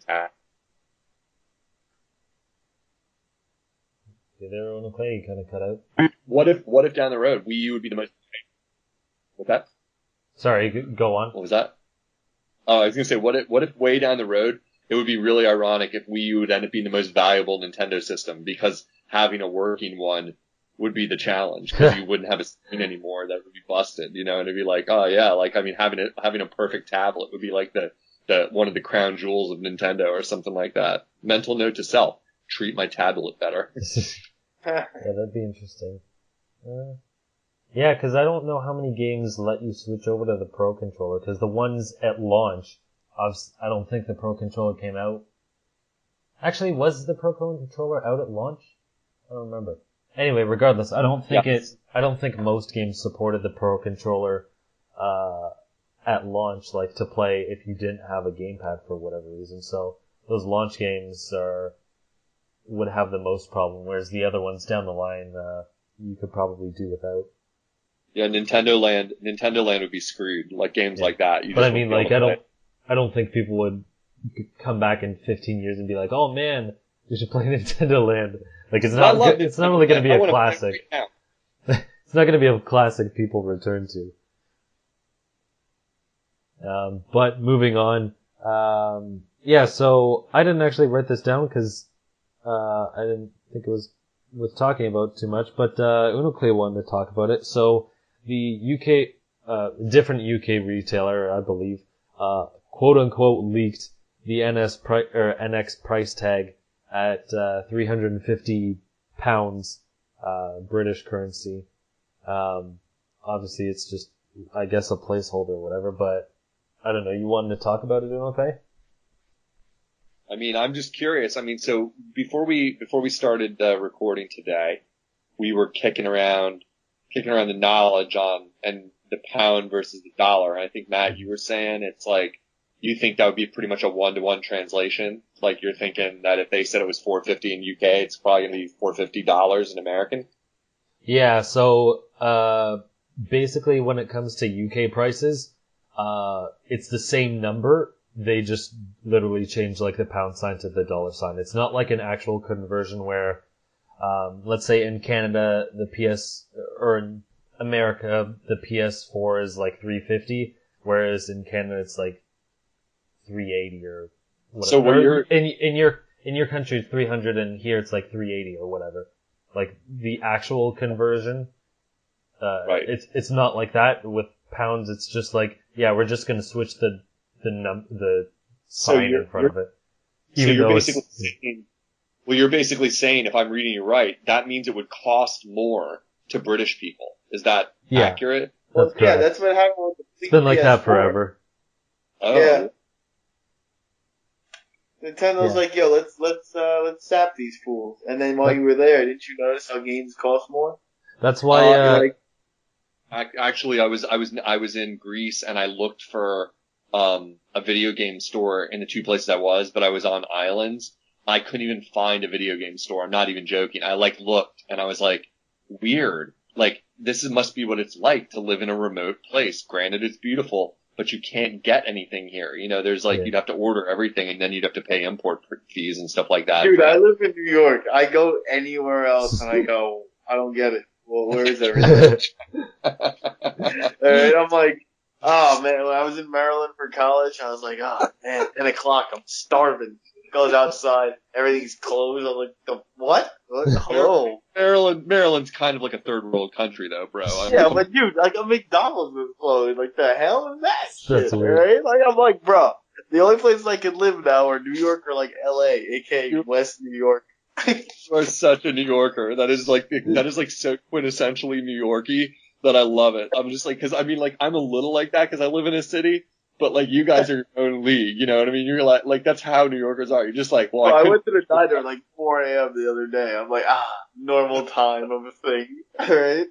There, Unoclay, kind of cut out. What if down the road Wii U would be the most? What's that? Sorry, go on. What was that? I was gonna say, what if way down the road it would be really ironic if Wii U would end up being the most valuable Nintendo system, because having a working one would be the challenge, because you wouldn't have a screen anymore that would be busted, you know, and it'd be like, oh yeah, like I mean having a perfect tablet would be like the one of the crown jewels of Nintendo or something like that. Mental note to self: treat my tablet better. Yeah, that'd be interesting. Yeah, because I don't know how many games let you switch over to the Pro Controller, because the ones at launch, I don't think the Pro Controller came out. Actually, was the Pro Controller out at launch? I don't remember. Anyway, regardless, I don't think most games supported the Pro Controller at launch, like to play if you didn't have a gamepad for whatever reason. So those launch games would have the most problem, whereas the other ones down the line, you could probably do without. Yeah, Nintendo Land would be screwed. Like games like that. But I mean, like, I don't think people would come back in 15 years and be like, oh man, we should play Nintendo Land. Like, it's not really going to be a classic. It's not going to be a classic people return to. But moving on, yeah, so I didn't actually write this down because I didn't think it was worth talking about too much, but Unoclay wanted to talk about it. So the UK, different UK retailer, I believe, quote unquote leaked the NX price tag at £350 British currency. Obviously, it's just, I guess, a placeholder or whatever, but I don't know. You wanted to talk about it, Unoclay? I mean, I'm just curious. I mean, so before we started recording today, we were kicking around the knowledge on and the pound versus the dollar. And I think, Matt, you were saying it's like you think that would be pretty much a 1-to-1 translation. Like you're thinking that if they said it was $4.50 in UK, it's probably going to be $4.50 in American. Yeah. So basically, when it comes to UK prices, it's the same number. They just literally change like the pound sign to the dollar sign. It's not like an actual conversion where, let's say in Canada, or in America, the PS4 is like $3.50, whereas in Canada it's like $3.80 or whatever. So where you're in your country it's $300 and here it's like $3.80 or whatever. Like the actual conversion, right. It's not like that with pounds. It's just like, yeah, we're just gonna switch the sign in front of it. You're basically saying, if I'm reading you right, that means it would cost more to British people. Is that accurate? Well, yeah, that's what happened with the It's been like PS4. That forever. Oh. Yeah. Nintendo's like, yo, let's sap these fools. And then while you were there, didn't you notice how games cost more? That's why. Actually, I was in Greece and I looked for a video game store in the two places I was, but I was on islands. I couldn't even find a video game store. I'm not even joking. I looked and I was like, weird. Like, must be what it's like to live in a remote place. Granted, it's beautiful, but you can't get anything here. You know, there's you'd have to order everything and then you'd have to pay import fees and stuff like that. Dude, I live in New York. I go anywhere else and I go, I don't get it. Well, where is everything? And I'm like, oh man, when I was in Maryland for college, I was like, oh man, 10 o'clock, I'm starving. Goes outside, everything's closed. I'm like, what? Hello. Maryland's kind of like a third world country though, bro. Yeah, but dude, like a McDonald's was closed. Like the hell is that shit, That's weird. right? Like I'm like, bro, the only places I can live now are New York or like LA, aka West New York. You are such a New Yorker. That is like so quintessentially New Yorky that I love it. I'm just like, cause I mean like I'm a little like that cause I live in a city, but like you guys are your own league. You know what I mean? You're like that's how New Yorkers are. You're just like, well, I went to the diner at like 4 a.m. the other day. I'm like, normal time of a thing. All right.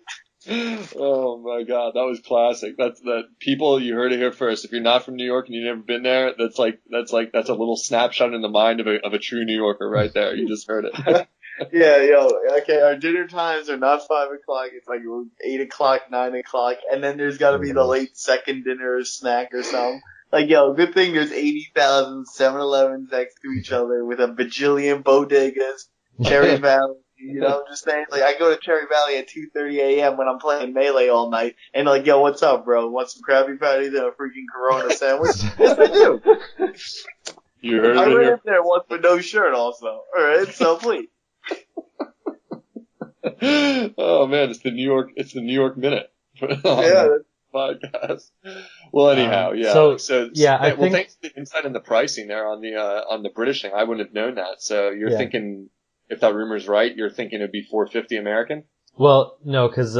Oh my god, that was classic. That's people, you heard it here first. If you're not from New York and you've never been there, that's a little snapshot in the mind of a true New Yorker right there. You just heard it. Yeah, okay, our dinner times are not 5 o'clock, it's like 8 o'clock, 9 o'clock, and then there's gotta be the late second dinner or snack or something. Like, good thing there's 80,000 7-Elevens next to each other with a bajillion bodegas, Cherry Valley. You know, I'm just saying, like, I go to Cherry Valley at 2:30 a.m. when I'm playing Melee all night, and like, what's up, bro? Want some Krabby Patties and a freaking Corona sandwich? Yes, I do. You heard I it ran here. up there once with no shirt also. Alright, so please. Oh man, it's the New York Minute. Yeah. Podcast. Well, anyhow, yeah. I think, thanks for the insight on the pricing there on the British thing. I wouldn't have known that. So you're thinking, if that rumor's right, you're thinking it'd be $450 American? Well, no, because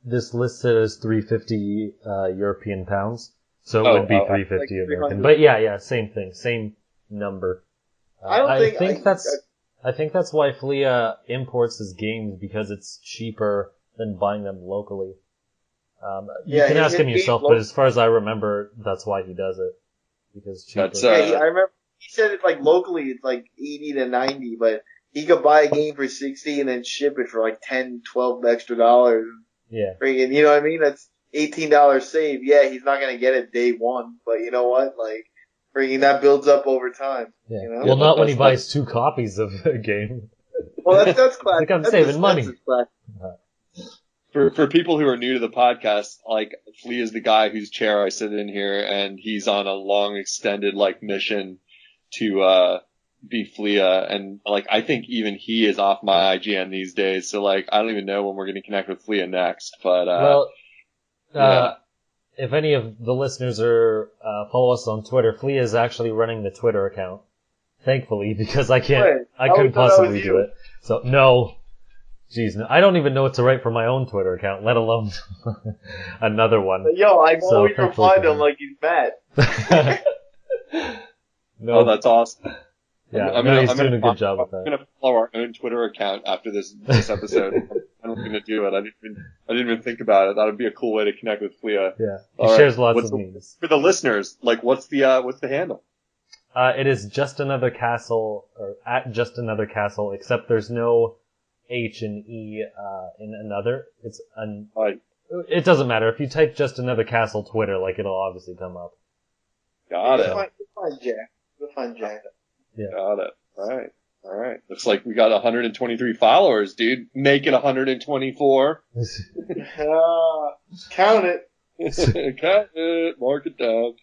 this listed as 350 European pounds, so it would be 350 like American. But yeah, same thing, same number. I think that's why Flea imports his games, because it's cheaper than buying them locally. You can ask him yourself, but as far as I remember, that's why he does it, because it's cheaper. I remember he said it like locally it's like 80 to 90, but he could buy a game for 60 and then ship it for like 10, 12 extra dollars. Yeah. Freaking, you know what I mean? That's $18 save. Yeah, he's not gonna get it day one, but you know what? Like, freaking that builds up over time. Yeah. You know? Well, not when he buys 2 copies of a game. Well, that's classic. Like, I'm saving money. For people who are new to the podcast, like, Flea is the guy whose chair I sit in here, and he's on a long extended, like, mission to, be Flea, and, like, I think even he is off my IGN these days, so, like, I don't even know when we're gonna connect with Flea next, but, if any of the listeners follow us on Twitter, Flea is actually running the Twitter account. Thankfully, because I couldn't possibly do it. So, no. Jeez, no, I don't even know what to write for my own Twitter account, let alone another one. I've always replied to him like he's mad. No, that's awesome. Yeah, he's doing a good job with that. I'm gonna follow our own Twitter account after this episode. I'm gonna do it. I didn't even think about it. That would be a cool way to connect with Flea. Yeah, he shares lots of memes. For the listeners, like, what's the handle? It is Just Another Castle, or at Just Another Castle, except there's no H and E in another. It doesn't matter. If you type Just Another Castle Twitter, like, it'll obviously come up. Got it. We'll find Jack. Yeah. Got it. All right. Looks like we got 123 followers, dude. Make it 124. Count it. Count it. Mark it down.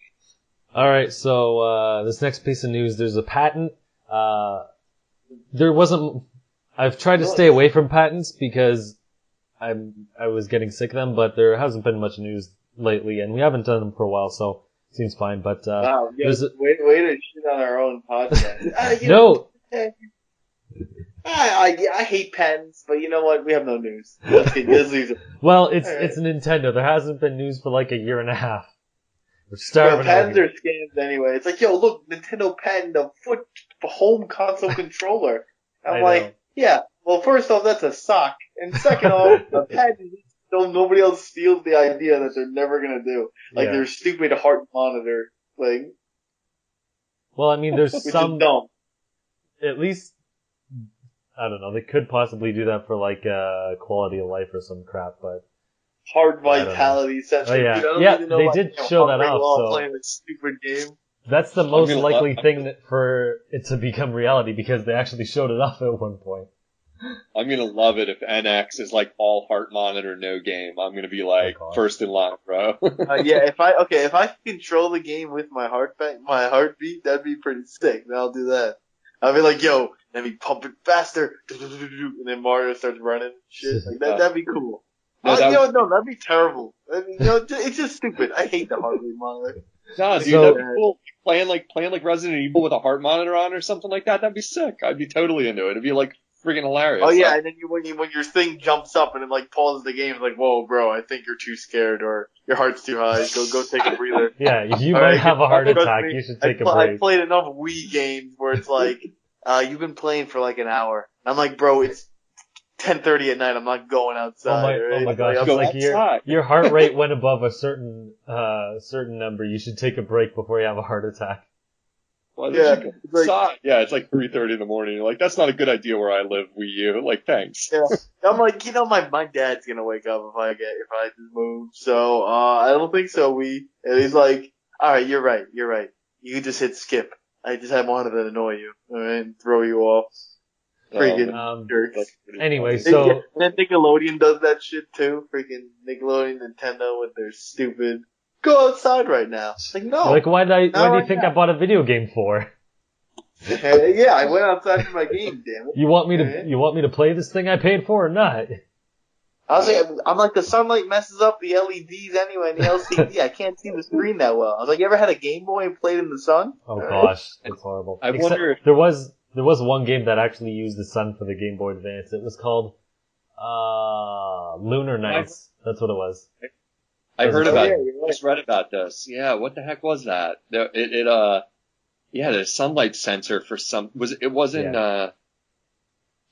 All right. So this next piece of news, there's a patent. There wasn't. I've tried to stay away from patents because I was getting sick of them, but there hasn't been much news lately, and we haven't done them for a while, so it seems fine. But wow, way to shit on our own podcast. No. I hate patents, but you know what? We have no news. Let's leave it. Well, it's Nintendo. There hasn't been news for like a year and a half. We're starving. Patents are scams anyway. It's like, look, Nintendo patent a home console controller. I'm like, yeah. Well, first off, that's a sock, and second off, a patent. So nobody else steals the idea that they're never gonna do. Like their stupid heart monitor thing. Well, I mean, there's which some. Is dumb. At least, I don't know. They could possibly do that for like quality of life or some crap, but. Heart vitality sensor. Oh yeah, Dude, they did show that off. So playing this stupid game. That's the most likely thing for it to become reality because they actually showed it off at one point. I'm gonna love it if NX is like all heart monitor, no game. I'm gonna be like first in line, bro. If I control the game with my heartbeat, that'd be pretty sick. Then I'll do that. I'll be like, let me pump it faster, and then Mario starts running shit. Like that'd be cool. No, that'd be terrible. I mean, it's just stupid. I hate the heart rate monitor. Nah, dude, that'd be cool. Playing like Resident Evil with a heart monitor on or something like that. That'd be sick. I'd be totally into it. It'd be like freaking hilarious. Oh yeah, and then when your thing jumps up and it like pauses the game, it's like, whoa, bro, I think you're too scared or your heart's too high. Go take a breather. Yeah, you All might right, have a heart trust attack. me, You should take a I break. played enough Wii games where it's like, you've been playing for like an hour. I'm like, bro, it's 10:30 at night. I'm not going outside. Oh my gosh! Like, It's like your heart rate went above a certain number. You should take a break before you have a heart attack. Why don't you go outside? Yeah, it's like 3:30 in the morning. You're like, that's not a good idea where I live, Wii U. Like, thanks. Yeah. I'm like, my dad's gonna wake up if I just move. So, I don't think so, and he's like, alright, you're right. You just hit skip. I just wanted to annoy you, alright, and throw you off. Freaking jerks. Anyway, so. And then Nickelodeon does that shit too. Freaking Nickelodeon, Nintendo with their stupid, go outside right now. Like, no. Like, why do you think I bought a video game for? Yeah, I went outside for my game, damn it. You want me to play this thing I paid for or not? I was like, I'm like, the sunlight messes up the LEDs anyway and the LCD. I can't see the screen that well. I was like, you ever had a Game Boy and played in the sun? Oh gosh, that's horrible. I wonder if there was one game that actually used the sun for the Game Boy Advance. It was called Lunar Nights. That's what it was. I heard about it. I just read about this. Yeah, what the heck was that? The sunlight sensor for it wasn't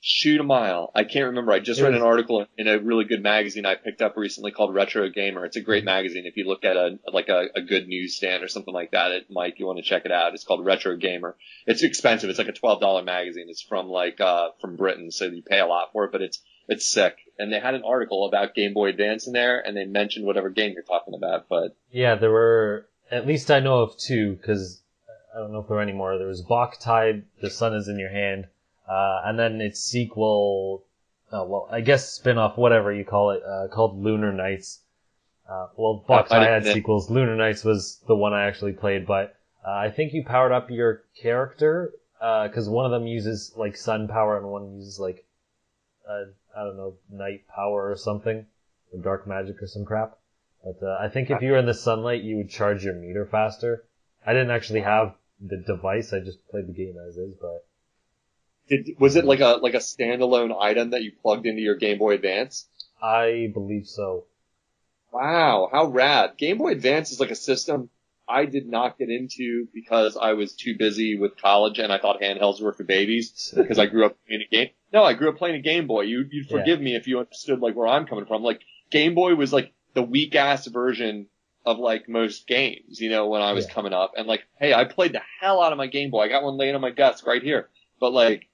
Shoot a Mile. I can't remember. I just read an article in a really good magazine I picked up recently called Retro Gamer. It's a great magazine. If you look at a good newsstand or something like that, Mike, you want to check it out. It's called Retro Gamer. It's expensive. It's like a $12 magazine. It's from from Britain, so you pay a lot for it, but it's sick. And they had an article about Game Boy Advance in there, and they mentioned whatever game you're talking about, but. Yeah, there were, at least I know of two, because I don't know if there are any more. There was Bokhtide, The Sun is in Your Hand, and then its sequel, I guess spin-off, whatever you call it, called Lunar Nights. Bokhtide had sequels. Lunar Nights was the one I actually played, but I think you powered up your character, because one of them uses, like, sun power and one uses, like, I don't know, night power or something, or dark magic or some crap. But I think if you were in the sunlight, you would charge your meter faster. I didn't actually have the device; I just played the game as is. But was it like a standalone item that you plugged into your Game Boy Advance? I believe so. Wow, how rad! Game Boy Advance is like a system I did not get into because I was too busy with college and I thought handhelds were for babies because I grew up playing a game. No, I grew up playing a Game Boy. You'd forgive me if you understood like where I'm coming from. Like Game Boy was like the weak ass version of like most games, when I was coming up. And like, hey, I played the hell out of my Game Boy. I got one laying on my desk right here. But like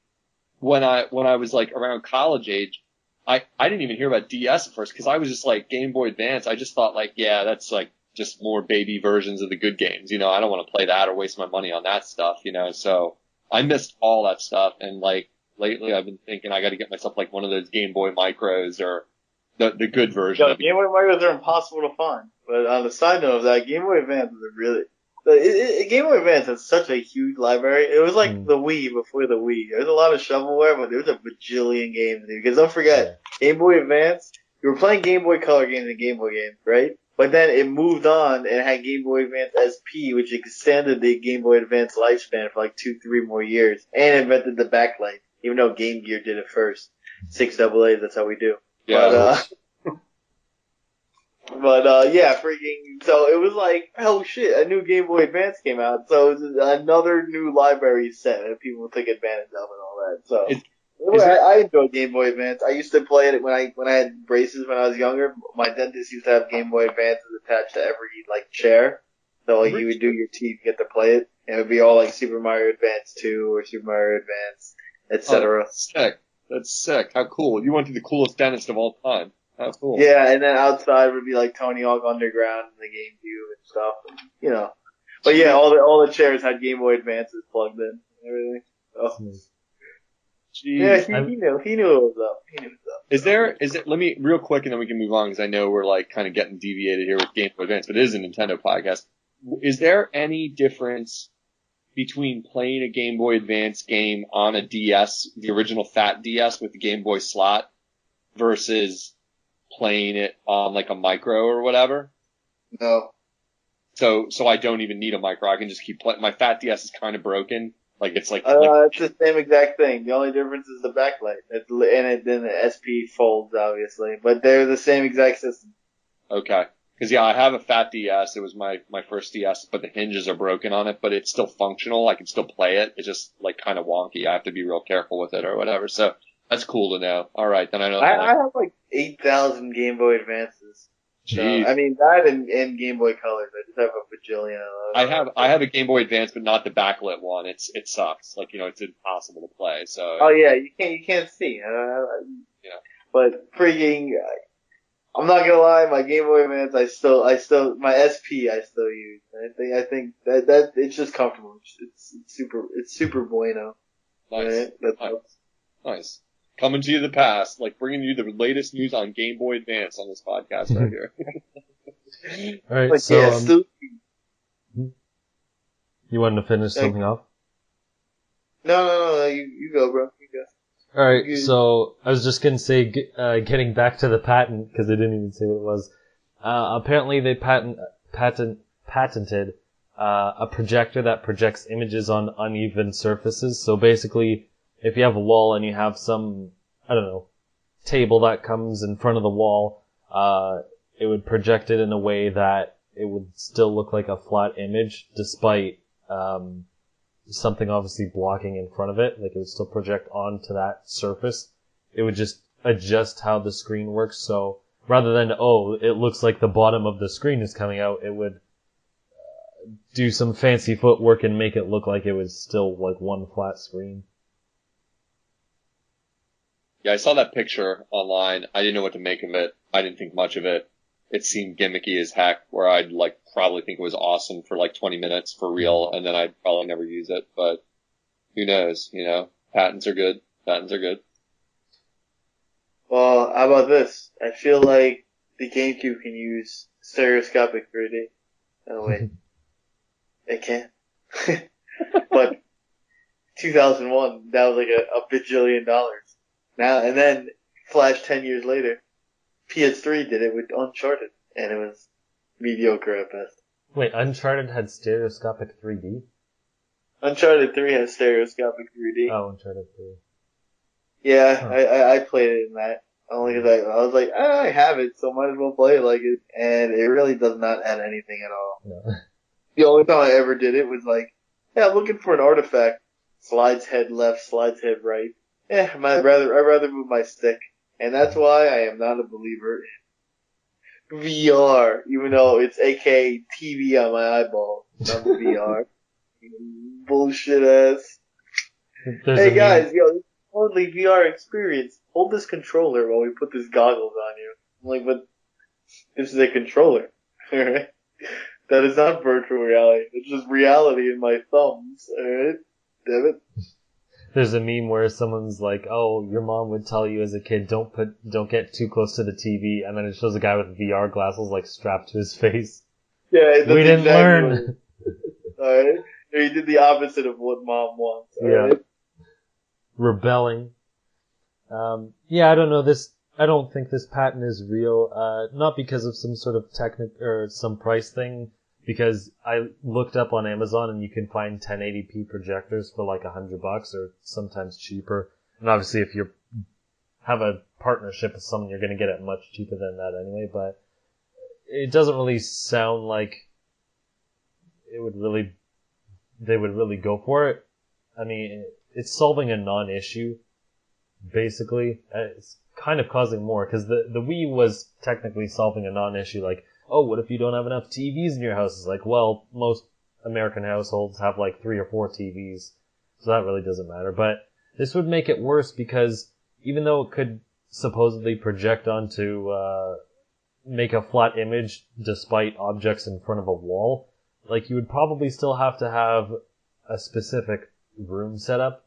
when I was like around college age, I didn't even hear about DS at first because I was just like Game Boy Advance. I just thought like, yeah, that's like just more baby versions of the good games. I don't want to play that or waste my money on that stuff, so I missed all that stuff. And like lately I've been thinking I got to get myself like one of those Game Boy Micros or the good version. Yo, Game Boy Micros are impossible to find. But on the side note of that, Game Boy Advance is really, Game Boy Advance has such a huge library. It was like the Wii before the Wii. There's a lot of shovelware, but there's a bajillion games. Because don't forget, Game Boy Advance, you were playing Game Boy Color games and Game Boy games, right? But then it moved on and had Game Boy Advance SP, which extended the Game Boy Advance lifespan for like 2-3 more years, and invented the backlight, even though Game Gear did it first. 6 AA's, that's how we do. Yeah. Yeah, freaking, so it was like, oh shit, a new Game Boy Advance came out, so it was another new library set that people took advantage of and all that, so. I enjoyed Game Boy Advance. I used to play it when I had braces when I was younger. My dentist used to have Game Boy Advances attached to every like chair, so like you would do your teeth, get to play it, and it would be all like Super Mario Advance 2 or Super Mario Advance, etc. Sick. That's sick. How cool! You went to the coolest dentist of all time. How cool! Yeah, and then outside would be like Tony Hawk Underground and the GameCube and stuff, But yeah, all the chairs had Game Boy Advances plugged in and everything. So. Jeez. Yeah, he knew it was up. Let me, real quick, and then we can move on, because I know we're like kind of getting deviated here with Game Boy Advance, but it is a Nintendo podcast. Is there any difference between playing a Game Boy Advance game on a DS, the original fat DS with the Game Boy slot, versus playing it on like a micro or whatever? No. So I don't even need a micro. I can just keep playing. My fat DS is kind of broken. Like it's like it's the same exact thing. The only difference is the backlight, then the SP folds, obviously, but they're the same exact system. okay. Because I have a fat DS. It was my first DS, but the hinges are broken on it, but it's still functional. I can still play it. It's just like kind of wonky. I have to be real careful with it or whatever. So that's cool to know. All right, then I know. I have like 8,000 Game Boy Advances. Jeez. So, I mean, that and Game Boy Colors. I just have a bajillion of those. I have a Game Boy Advance, but not the backlit one. It sucks. Like, it's impossible to play. So. Oh yeah, you can't see. Yeah. But freaking, I'm not gonna lie, my Game Boy Advance, my SP, I still use. I think that it's just comfortable. It's super bueno. Nice. Right? Nice. Coming to you the past, like bringing you the latest news on Game Boy Advance on this podcast right here. All right, but so yeah, you wanted to finish something off? No, you go, bro. You go. All right, so I was just gonna say, getting back to the patent because I didn't even say what it was. Apparently, they patented a projector that projects images on uneven surfaces. So basically, if you have a wall and you have some, I don't know, table that comes in front of the wall, it would project it in a way that it would still look like a flat image, despite something obviously blocking in front of it. Like, it would still project onto that surface. It would just adjust how the screen works. So rather than, it looks like the bottom of the screen is coming out, it would do some fancy footwork and make it look like it was still like one flat screen. Yeah, I saw that picture online. I didn't know what to make of it. I didn't think much of it. It seemed gimmicky as heck, where I'd probably think it was awesome for 20 minutes for real, and then I'd probably never use it. But who knows? Patents are good. Patents are good. Well, how about this? I feel like the GameCube can use stereoscopic 3D. Oh wait, it can. But 2001, that was like a bajillion dollars. Now and then, flash 10 years later, PS3 did it with Uncharted, and it was mediocre at best. Wait, Uncharted had stereoscopic 3D? Uncharted 3 has stereoscopic 3D. Oh, Uncharted 3. Yeah, Huh. I played it in that. Only because I was like, I have it, so might as well play it like it. And it really does not add anything at all. No. The only time I ever did it was I'm looking for an artifact. Slides head left, slides head right. I'd rather move my stick. And that's why I am not a believer in VR, even though it's aka TV on my eyeball. Not VR. Bullshit ass. Hey guys, this is totally VR experience. Hold this controller while we put these goggles on you. I'm like, but this is a controller. Alright? That is not virtual reality. It's just reality in my thumbs. Alright? Damn it. There's a meme where someone's like, "Oh, your mom would tell you as a kid, don't get too close to the TV," and then it shows a guy with VR glasses strapped to his face. Yeah, we didn't learn. Alright, he did the opposite of what mom wants. Right? Yeah, rebelling. I don't know this. I don't think this patent is real. Not because of some sort of or some price thing. Because I looked up on Amazon and you can find 1080p projectors for $100 or sometimes cheaper. And obviously if you have a partnership with someone, you're going to get it much cheaper than that anyway. But it doesn't really sound like they would really go for it. I mean, it's solving a non-issue, basically. It's kind of causing more because the Wii was technically solving a non-issue, what if you don't have enough TVs in your house? It's well, most American households have 3 or 4 TVs, so that really doesn't matter. But this would make it worse because even though it could supposedly project onto, make a flat image despite objects in front of a wall, you would probably still have to have a specific room set up.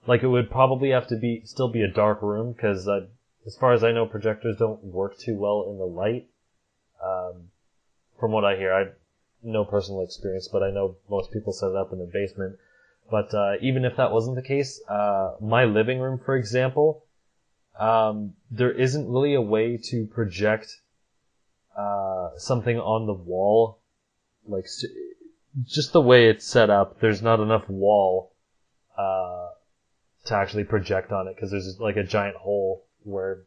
It would probably have to still be a dark room because, as far as I know, projectors don't work too well in the light. From what I hear, I have no personal experience, but I know most people set it up in the basement. But even if that wasn't the case, my living room, for example, there isn't really a way to project something on the wall, just the way it's set up, there's not enough wall to actually project on it, because there's like a giant hole where,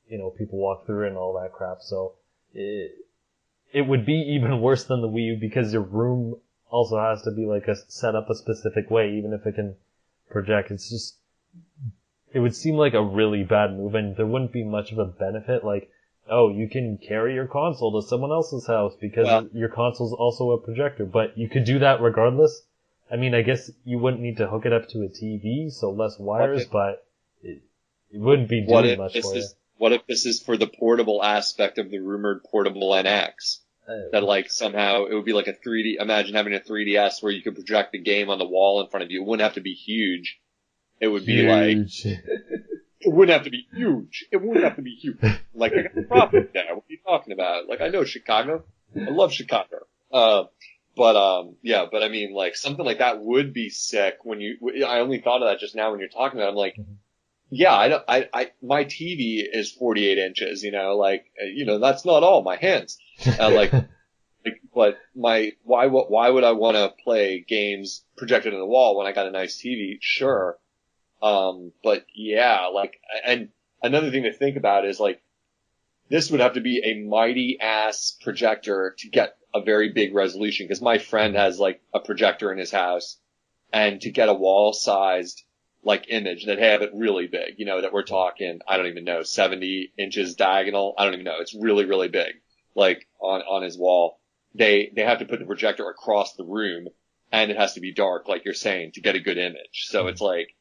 you know, people walk through and all that crap. So it would be even worse than the Wii U, because your room also has to be like set up a specific way, even if it can project. It's just, it would seem like a really bad move, and there wouldn't be much of a benefit. Like, oh, you can carry your console to someone else's house because your console's also a projector, but you could do that regardless. I mean, I guess you wouldn't need to hook it up to a TV, so less wires, but it wouldn't be doing much for you. What if this is for the portable aspect of the rumored portable NX? That like somehow it would be like a 3D, imagine having a 3DS where you could project the game on the wall in front of you. It wouldn't have to be huge. It would be like, it wouldn't have to be huge. It wouldn't have to be huge. Like, I got the problem there. What are you talking about? Like, I know Chicago. I love Chicago. But I mean, like, something like that would be sick I only thought of that just now when you're talking about it. I'm like, yeah, my TV is 48 inches, you know, like, you know, that's not all my hands. But why would I want to play games projected on the wall when I got a nice TV? Sure. But yeah, like, and another thing to think about is like, this would have to be a mighty ass projector to get a very big resolution, because my friend has like a projector in his house, and to get a wall sized like image that have it really big, you know, that we're talking, I don't even know, 70 inches diagonal. I don't even know. It's really, really big, like on his wall. They have to put the projector across the room, and it has to be dark, like you're saying, to get a good image. So it's like,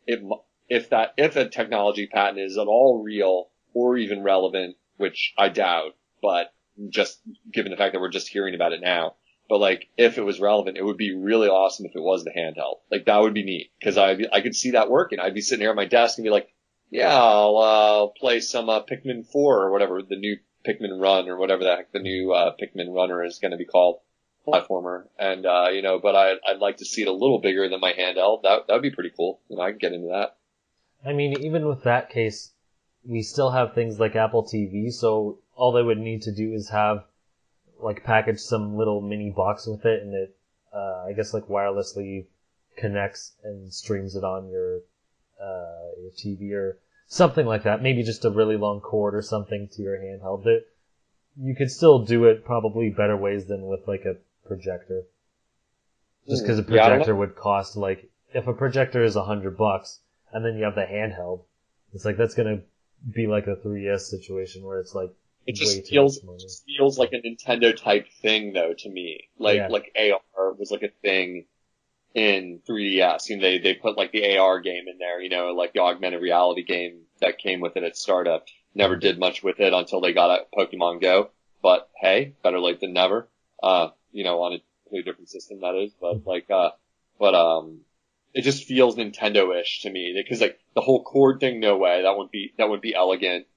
if a technology patent is at all real or even relevant, which I doubt, but just given the fact that we're just hearing about it now, but like, if it was relevant, it would be really awesome if it was the handheld. Like, that would be neat, because I could see that working. I'd be sitting here at my desk and be like, yeah, I'll play some Pikmin 4 or whatever, the new Pikmin Run or whatever the heck the new Pikmin Runner is going to be called, platformer. And you know, but I'd like to see it a little bigger than my handheld. That would be pretty cool. You know, I could get into that. I mean, even with that case, we still have things like Apple TV, so all they would need to do is have, like, package some little mini box with it, and it, I guess, like, wirelessly connects and streams it on your TV or something like that. Maybe just a really long cord or something to your handheld. You could still do it probably better ways than with, like, a projector. Just because a projector would cost, like, if a projector is $100 and then you have the handheld, it's like, that's gonna be like a 3DS situation where it's like, it just feels like a Nintendo type thing though to me. Like AR was like a thing in 3DS. You know, they put like the AR game in there, you know, like the augmented reality game that came with it at startup. Never did much with it until they got Pokemon Go. But hey, better late than never. You know, on a completely different system that is. But it just feels Nintendo-ish to me, because like the whole cord thing, no way. That would be elegant.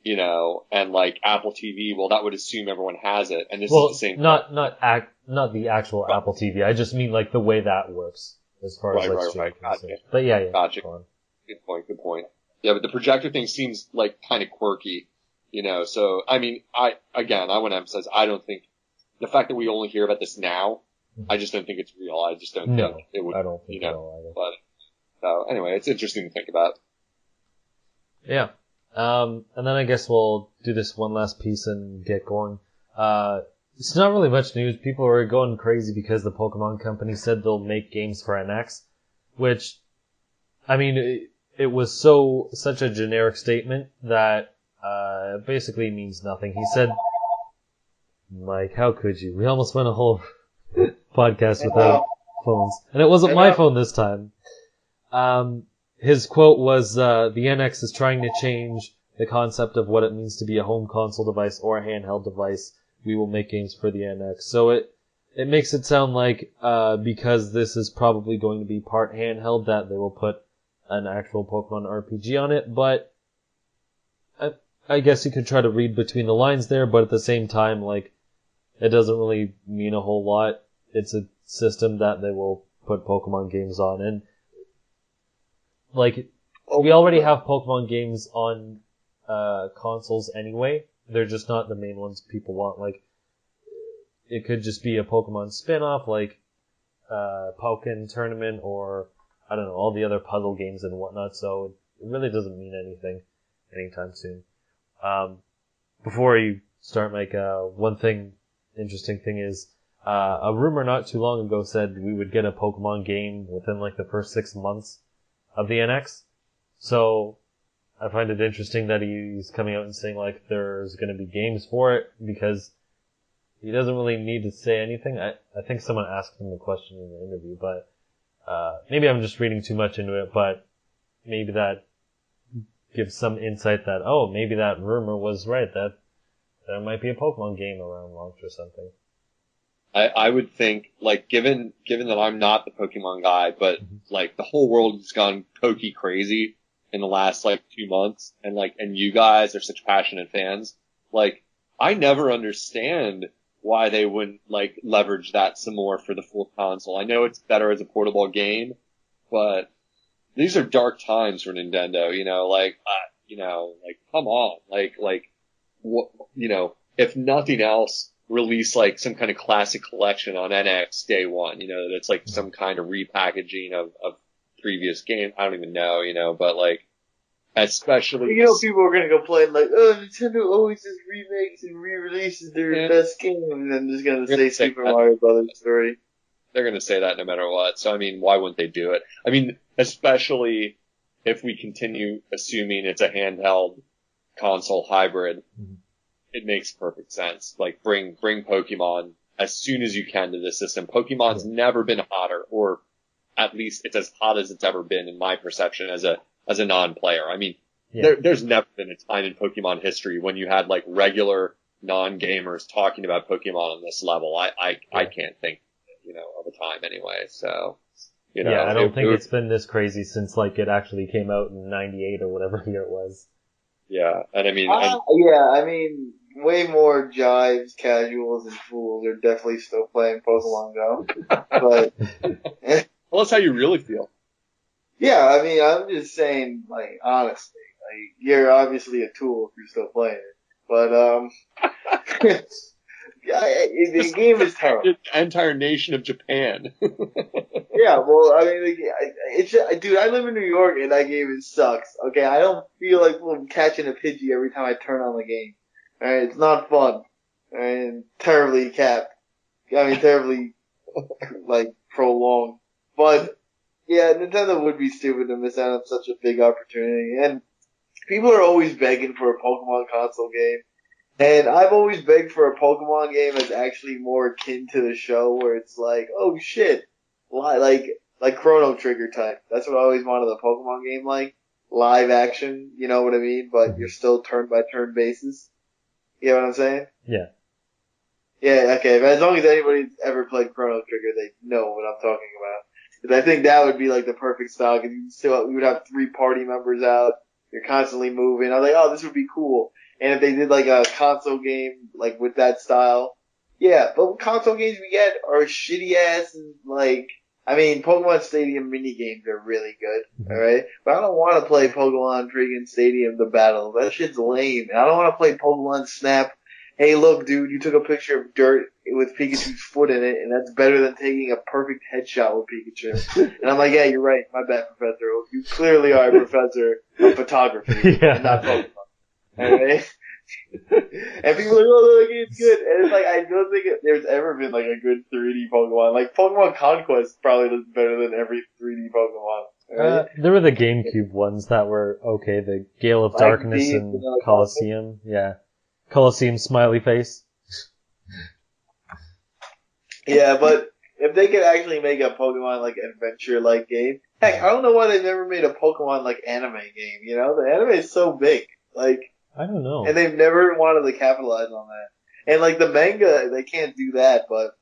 You know, and like Apple TV, well, that would assume everyone has it, and this is the same. Not the actual Apple TV. I just mean like the way that works as far as like streaming. Gotcha. But yeah. Gotcha. Good point. Yeah, but the projector thing seems like kind of quirky, you know. So I mean, I want to emphasize, I don't think the fact that we only hear about this now, I just don't think it's real. I just don't think it would. I don't think, you know. But so anyway, it's interesting to think about. Yeah. And then I guess we'll do this one last piece and get going. It's not really much news. People are going crazy because the Pokemon company said they'll make games for NX, which, I mean, it was such a generic statement that, basically means nothing. He said, Mike, how could you? We almost went a whole podcast without phones. And it wasn't my phone this time. His quote was, the NX is trying to change the concept of what it means to be a home console device or a handheld device. We will make games for the NX. So it makes it sound like, because this is probably going to be part handheld, that they will put an actual Pokemon RPG on it. But I guess you could try to read between the lines there, but at the same time, like, it doesn't really mean a whole lot. It's a system that they will put Pokemon games on, and like, we already have Pokemon games on consoles anyway. They're just not the main ones people want. Like, it could just be a Pokemon spin-off, like Pokken Tournament or, I don't know, all the other puzzle games and whatnot, so it really doesn't mean anything anytime soon. Before you start, Mike, interesting thing is, a rumor not too long ago said we would get a Pokemon game within like the first 6 months of the NX. So I find it interesting that he's coming out and saying like there's going to be games for it, because he doesn't really need to say anything. I think someone asked him the question in the interview, but maybe I'm just reading too much into it, but maybe that gives some insight that, oh, maybe that rumor was right, that there might be a Pokemon game around launch or something. I would think, like, given that I'm not the Pokemon guy, but like the whole world has gone Poke crazy in the last like 2 months, and you guys are such passionate fans, like, I never understand why they wouldn't like leverage that some more for the full console. I know it's better as a portable game, but these are dark times for Nintendo, come on, what, if nothing else, release like some kind of classic collection on NX day one, that's like some kind of repackaging of previous game. I don't even know, but like, especially. People are gonna complain like, oh, Nintendo always just remakes and re-releases their best game, and then just gonna say Super Mario Brothers 3. They're gonna say that no matter what. So I mean, why wouldn't they do it? I mean, especially if we continue assuming it's a handheld console hybrid. Mm-hmm. It makes perfect sense. Like, bring Pokemon as soon as you can to this system. Pokemon's never been hotter, or at least it's as hot as it's ever been in my perception as a non-player. I mean, there's never been a time in Pokemon history when you had like regular non-gamers talking about Pokemon on this level. I can't think, of a time anyway. So, I don't think it's been this crazy since like it actually came out in '98 or whatever year it was. Yeah, and I mean, way more jives, casuals, and fools are definitely still playing Pokemon Go. But well, that's how you really feel. Yeah, I mean, I'm just saying, like, honestly, like, you're obviously a tool if you're still playing it. But the game is terrible. The entire nation of Japan. Yeah, well, I mean, dude, I live in New York and that game sucks. Okay, I don't feel like I'm catching a Pidgey every time I turn on the game. Alright, it's not fun. And terribly capped. I mean, terribly, like, prolonged. But, yeah, Nintendo would be stupid to miss out on such a big opportunity. And people are always begging for a Pokemon console game. And I've always begged for a Pokemon game that's actually more akin to the show, where it's like, oh shit, like Chrono Trigger type. That's what I always wanted a Pokemon game like. Live action, you know what I mean? But you're still turn by turn basis. You know what I'm saying? Yeah. Yeah, okay, but as long as anybody's ever played Chrono Trigger, they know what I'm talking about. Because I think that would be like the perfect style, because you would have 3 party members out, you're constantly moving. I was like, oh, this would be cool. And if they did like a console game, like with that style, yeah, but console games we get are shitty ass, and like, I mean, Pokemon Stadium mini games are really good, alright? But I don't want to play Pokemon freaking Stadium the battle. That shit's lame. And I don't want to play Pokemon Snap. Hey, look, dude, you took a picture of dirt with Pikachu's foot in it, and that's better than taking a perfect headshot with Pikachu. And I'm like, yeah, you're right. My bad, Professor. You clearly are a professor of photography and not Pokemon. Alright? And people are like, oh, the game's good. And it's like, I don't think there's ever been like a good 3D Pokemon. Like, Pokemon Conquest probably does better than every 3D Pokemon. Right? There were the GameCube ones that were okay. The Gale of Darkness and Colosseum. Yeah. Colosseum smiley face. Yeah, but if they could actually make a Pokemon like adventure like game, heck, I don't know why they've never made a Pokemon like anime game. The anime is so big. Like, I don't know. And they've never wanted to capitalize on that. And like the manga, they can't do that, but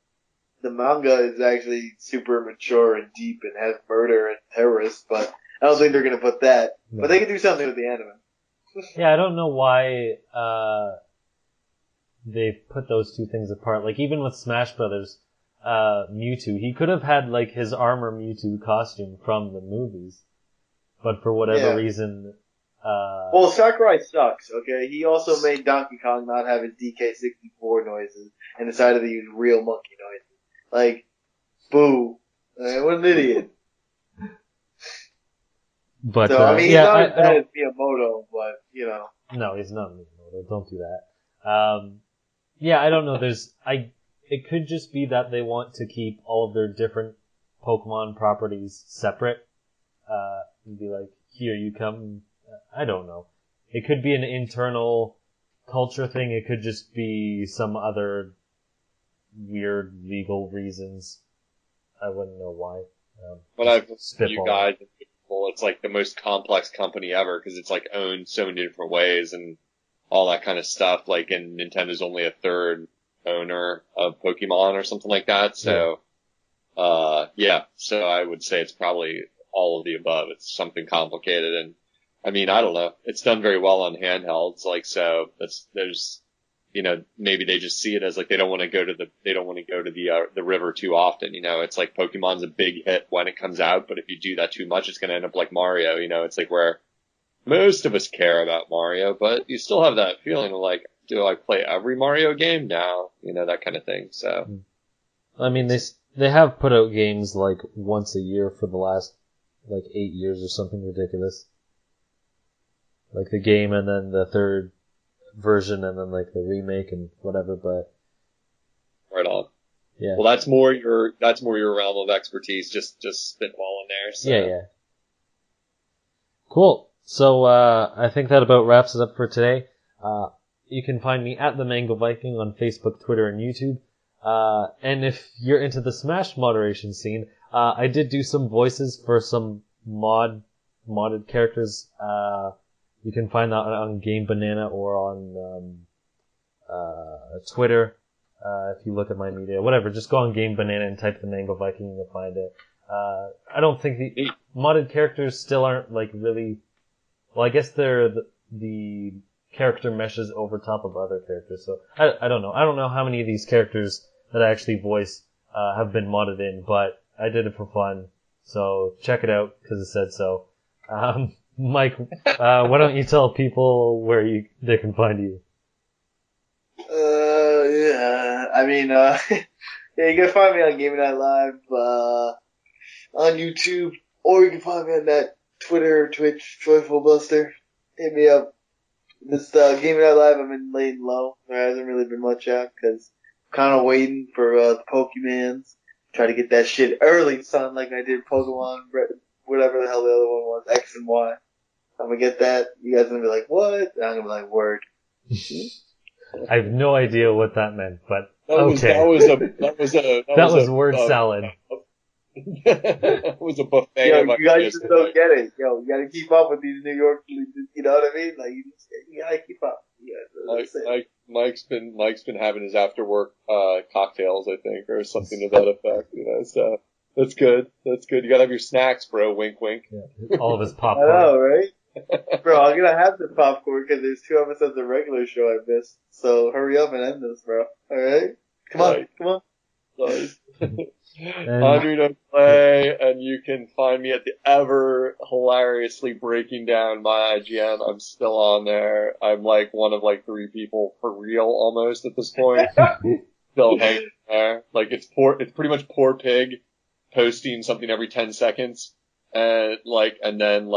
the manga is actually super mature and deep and has murder and terrorists, but I don't think they're gonna put that. No. But they can do something with the anime. Yeah, I don't know why, they've put those two things apart. Like, even with Smash Brothers, Mewtwo, he could have had like his Armor Mewtwo costume from the movies, but for whatever reason, well, Sakurai sucks, okay? He also made Donkey Kong not have his DK64 noises and decided to use real monkey noises. Like, boo. What an idiot. But So, I mean, he's yeah, not as I bad don't. as Miyamoto, but, you know. No, he's not Miyamoto. Don't do that. Yeah, I don't know. It could just be that they want to keep all of their different Pokemon properties separate. And be like, here you come. I don't know. It could be an internal culture thing. It could just be some other weird legal reasons. I wouldn't know why. But I've you spitballing. guys, it's like the most complex company ever because it's like owned so many different ways and all that kind of stuff. Like, and Nintendo's only a third owner of Pokemon or something like that. So, yeah. So I would say it's probably all of the above. It's something complicated. And I mean, I don't know. It's done very well on handhelds. Like, so there's, you know, maybe they just see it as like they don't want to go to the river too often. You know, it's like Pokemon's a big hit when it comes out, but if you do that too much, it's going to end up like Mario. You know, it's like where most of us care about Mario, but you still have that feeling of like, do I play every Mario game now? You know, that kind of thing. So, I mean, they have put out games like once a year for the last like 8 years or something ridiculous. Like the game and then the third version and then like the remake and whatever, but right on. Yeah. Well, that's more your realm of expertise, just spitballing there. So. Yeah. Cool. So, I think that about wraps it up for today. You can find me at the Mango Viking on Facebook, Twitter, and YouTube. And if you're into the Smash moderation scene, I did do some voices for some modded characters. You can find that on Game Banana or on Twitter. If you look at my media, whatever, just go on Game Banana and type the Mango Viking and you'll find it. I don't think the modded characters still aren't like really. Well, I guess they're the character meshes over top of other characters. So I don't know. I don't know how many of these characters that I actually voice have been modded in, but I did it for fun. So check it out because it said so. Mike, why don't you tell people where they can find you? Yeah. I mean, yeah, you can find me on Gaming Night Live, on YouTube, or you can find me on that Twitter, Twitch, Joyful Buster. Hit me up. This, Gaming Night Live, I'm in laying low. There hasn't really been much out, cause I'm kinda waiting for, the Pokemans. Try to get that shit early, son, like I did Pokemon, whatever the hell the other one was, X and Y. I'm gonna get that. You guys are gonna be like, what? And I'm gonna be like, word. I have no idea what that meant, but That okay. was word salad. It was a buffet. Yo, you guys just don't get it. Yo, you gotta keep up with these New York, you know what I mean? Like, you gotta keep up. Mike's been having his after work, cocktails, I think, or something to that effect, you know, so that's good. That's good. You gotta have your snacks, bro. Wink, wink. Yeah, all of his popcorn. I know, right? Bro, I'm gonna have the popcorn because there's 2 episodes of regular show I missed. So hurry up and end this, bro. Alright? Come on. Nice. I'm Unoclay, and you can find me at the ever hilariously breaking down my IGN. I'm still on there. I'm like one of like 3 people for real almost at this point. Still hanging there. Like it's pretty much Poor Pig posting something every 10 seconds. And then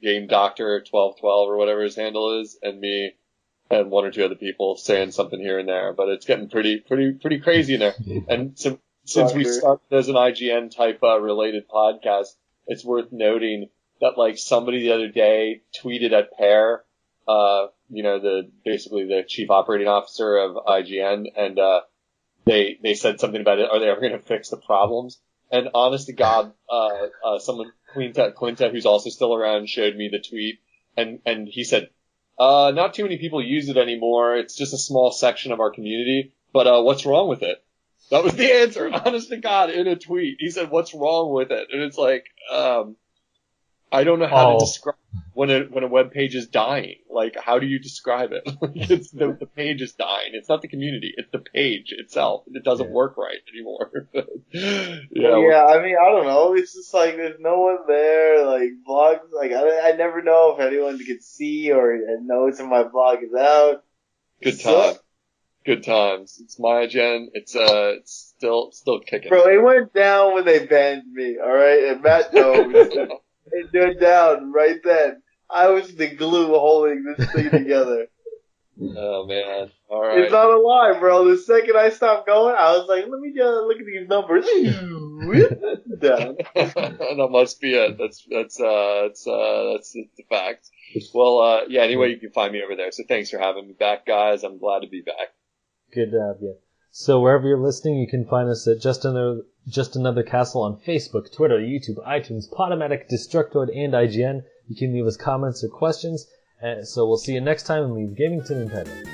Game Doctor 1212 or whatever his handle is, and me and 1 or 2 other people saying something here and there, but it's getting pretty crazy in there. And since we started as an IGN type related podcast, it's worth noting that like somebody the other day tweeted at Pear, basically the chief operating officer of IGN, and they said something about it. Are they ever going to fix the problems? And honest to God, someone, Quinta, who's also still around, showed me the tweet, and he said, not too many people use it anymore. It's just a small section of our community, but what's wrong with it? That was the answer, honest to God, in a tweet. He said, what's wrong with it? And it's like, I don't know how to describe when a web page is dying. Like, how do you describe it? It's the page is dying. It's not the community. It's the page itself. It doesn't work right anymore. Yeah, I mean, I don't know. It's just like there's no one there. Like blogs, like I never know if anyone can see or knows if my blog is out. Good time. Good times. It's Myogen. It's still kicking. Bro, it went down when they banned me, alright? And Matt knows. It went down right then. I was the glue holding this thing together. Oh man. Alright. It's not a lie, bro. The second I stopped going, I was like, let me just look at these numbers. Down. That must be it. That's the fact. Well, yeah, anyway, you can find me over there. So thanks for having me back, guys. I'm glad to be back. Good to have you. So wherever you're listening, you can find us at Just Another Castle on Facebook, Twitter, YouTube, iTunes, Podomatic, Destructoid, and IGN. You can leave us comments or questions. So we'll see you next time and leave Gamington in heaven.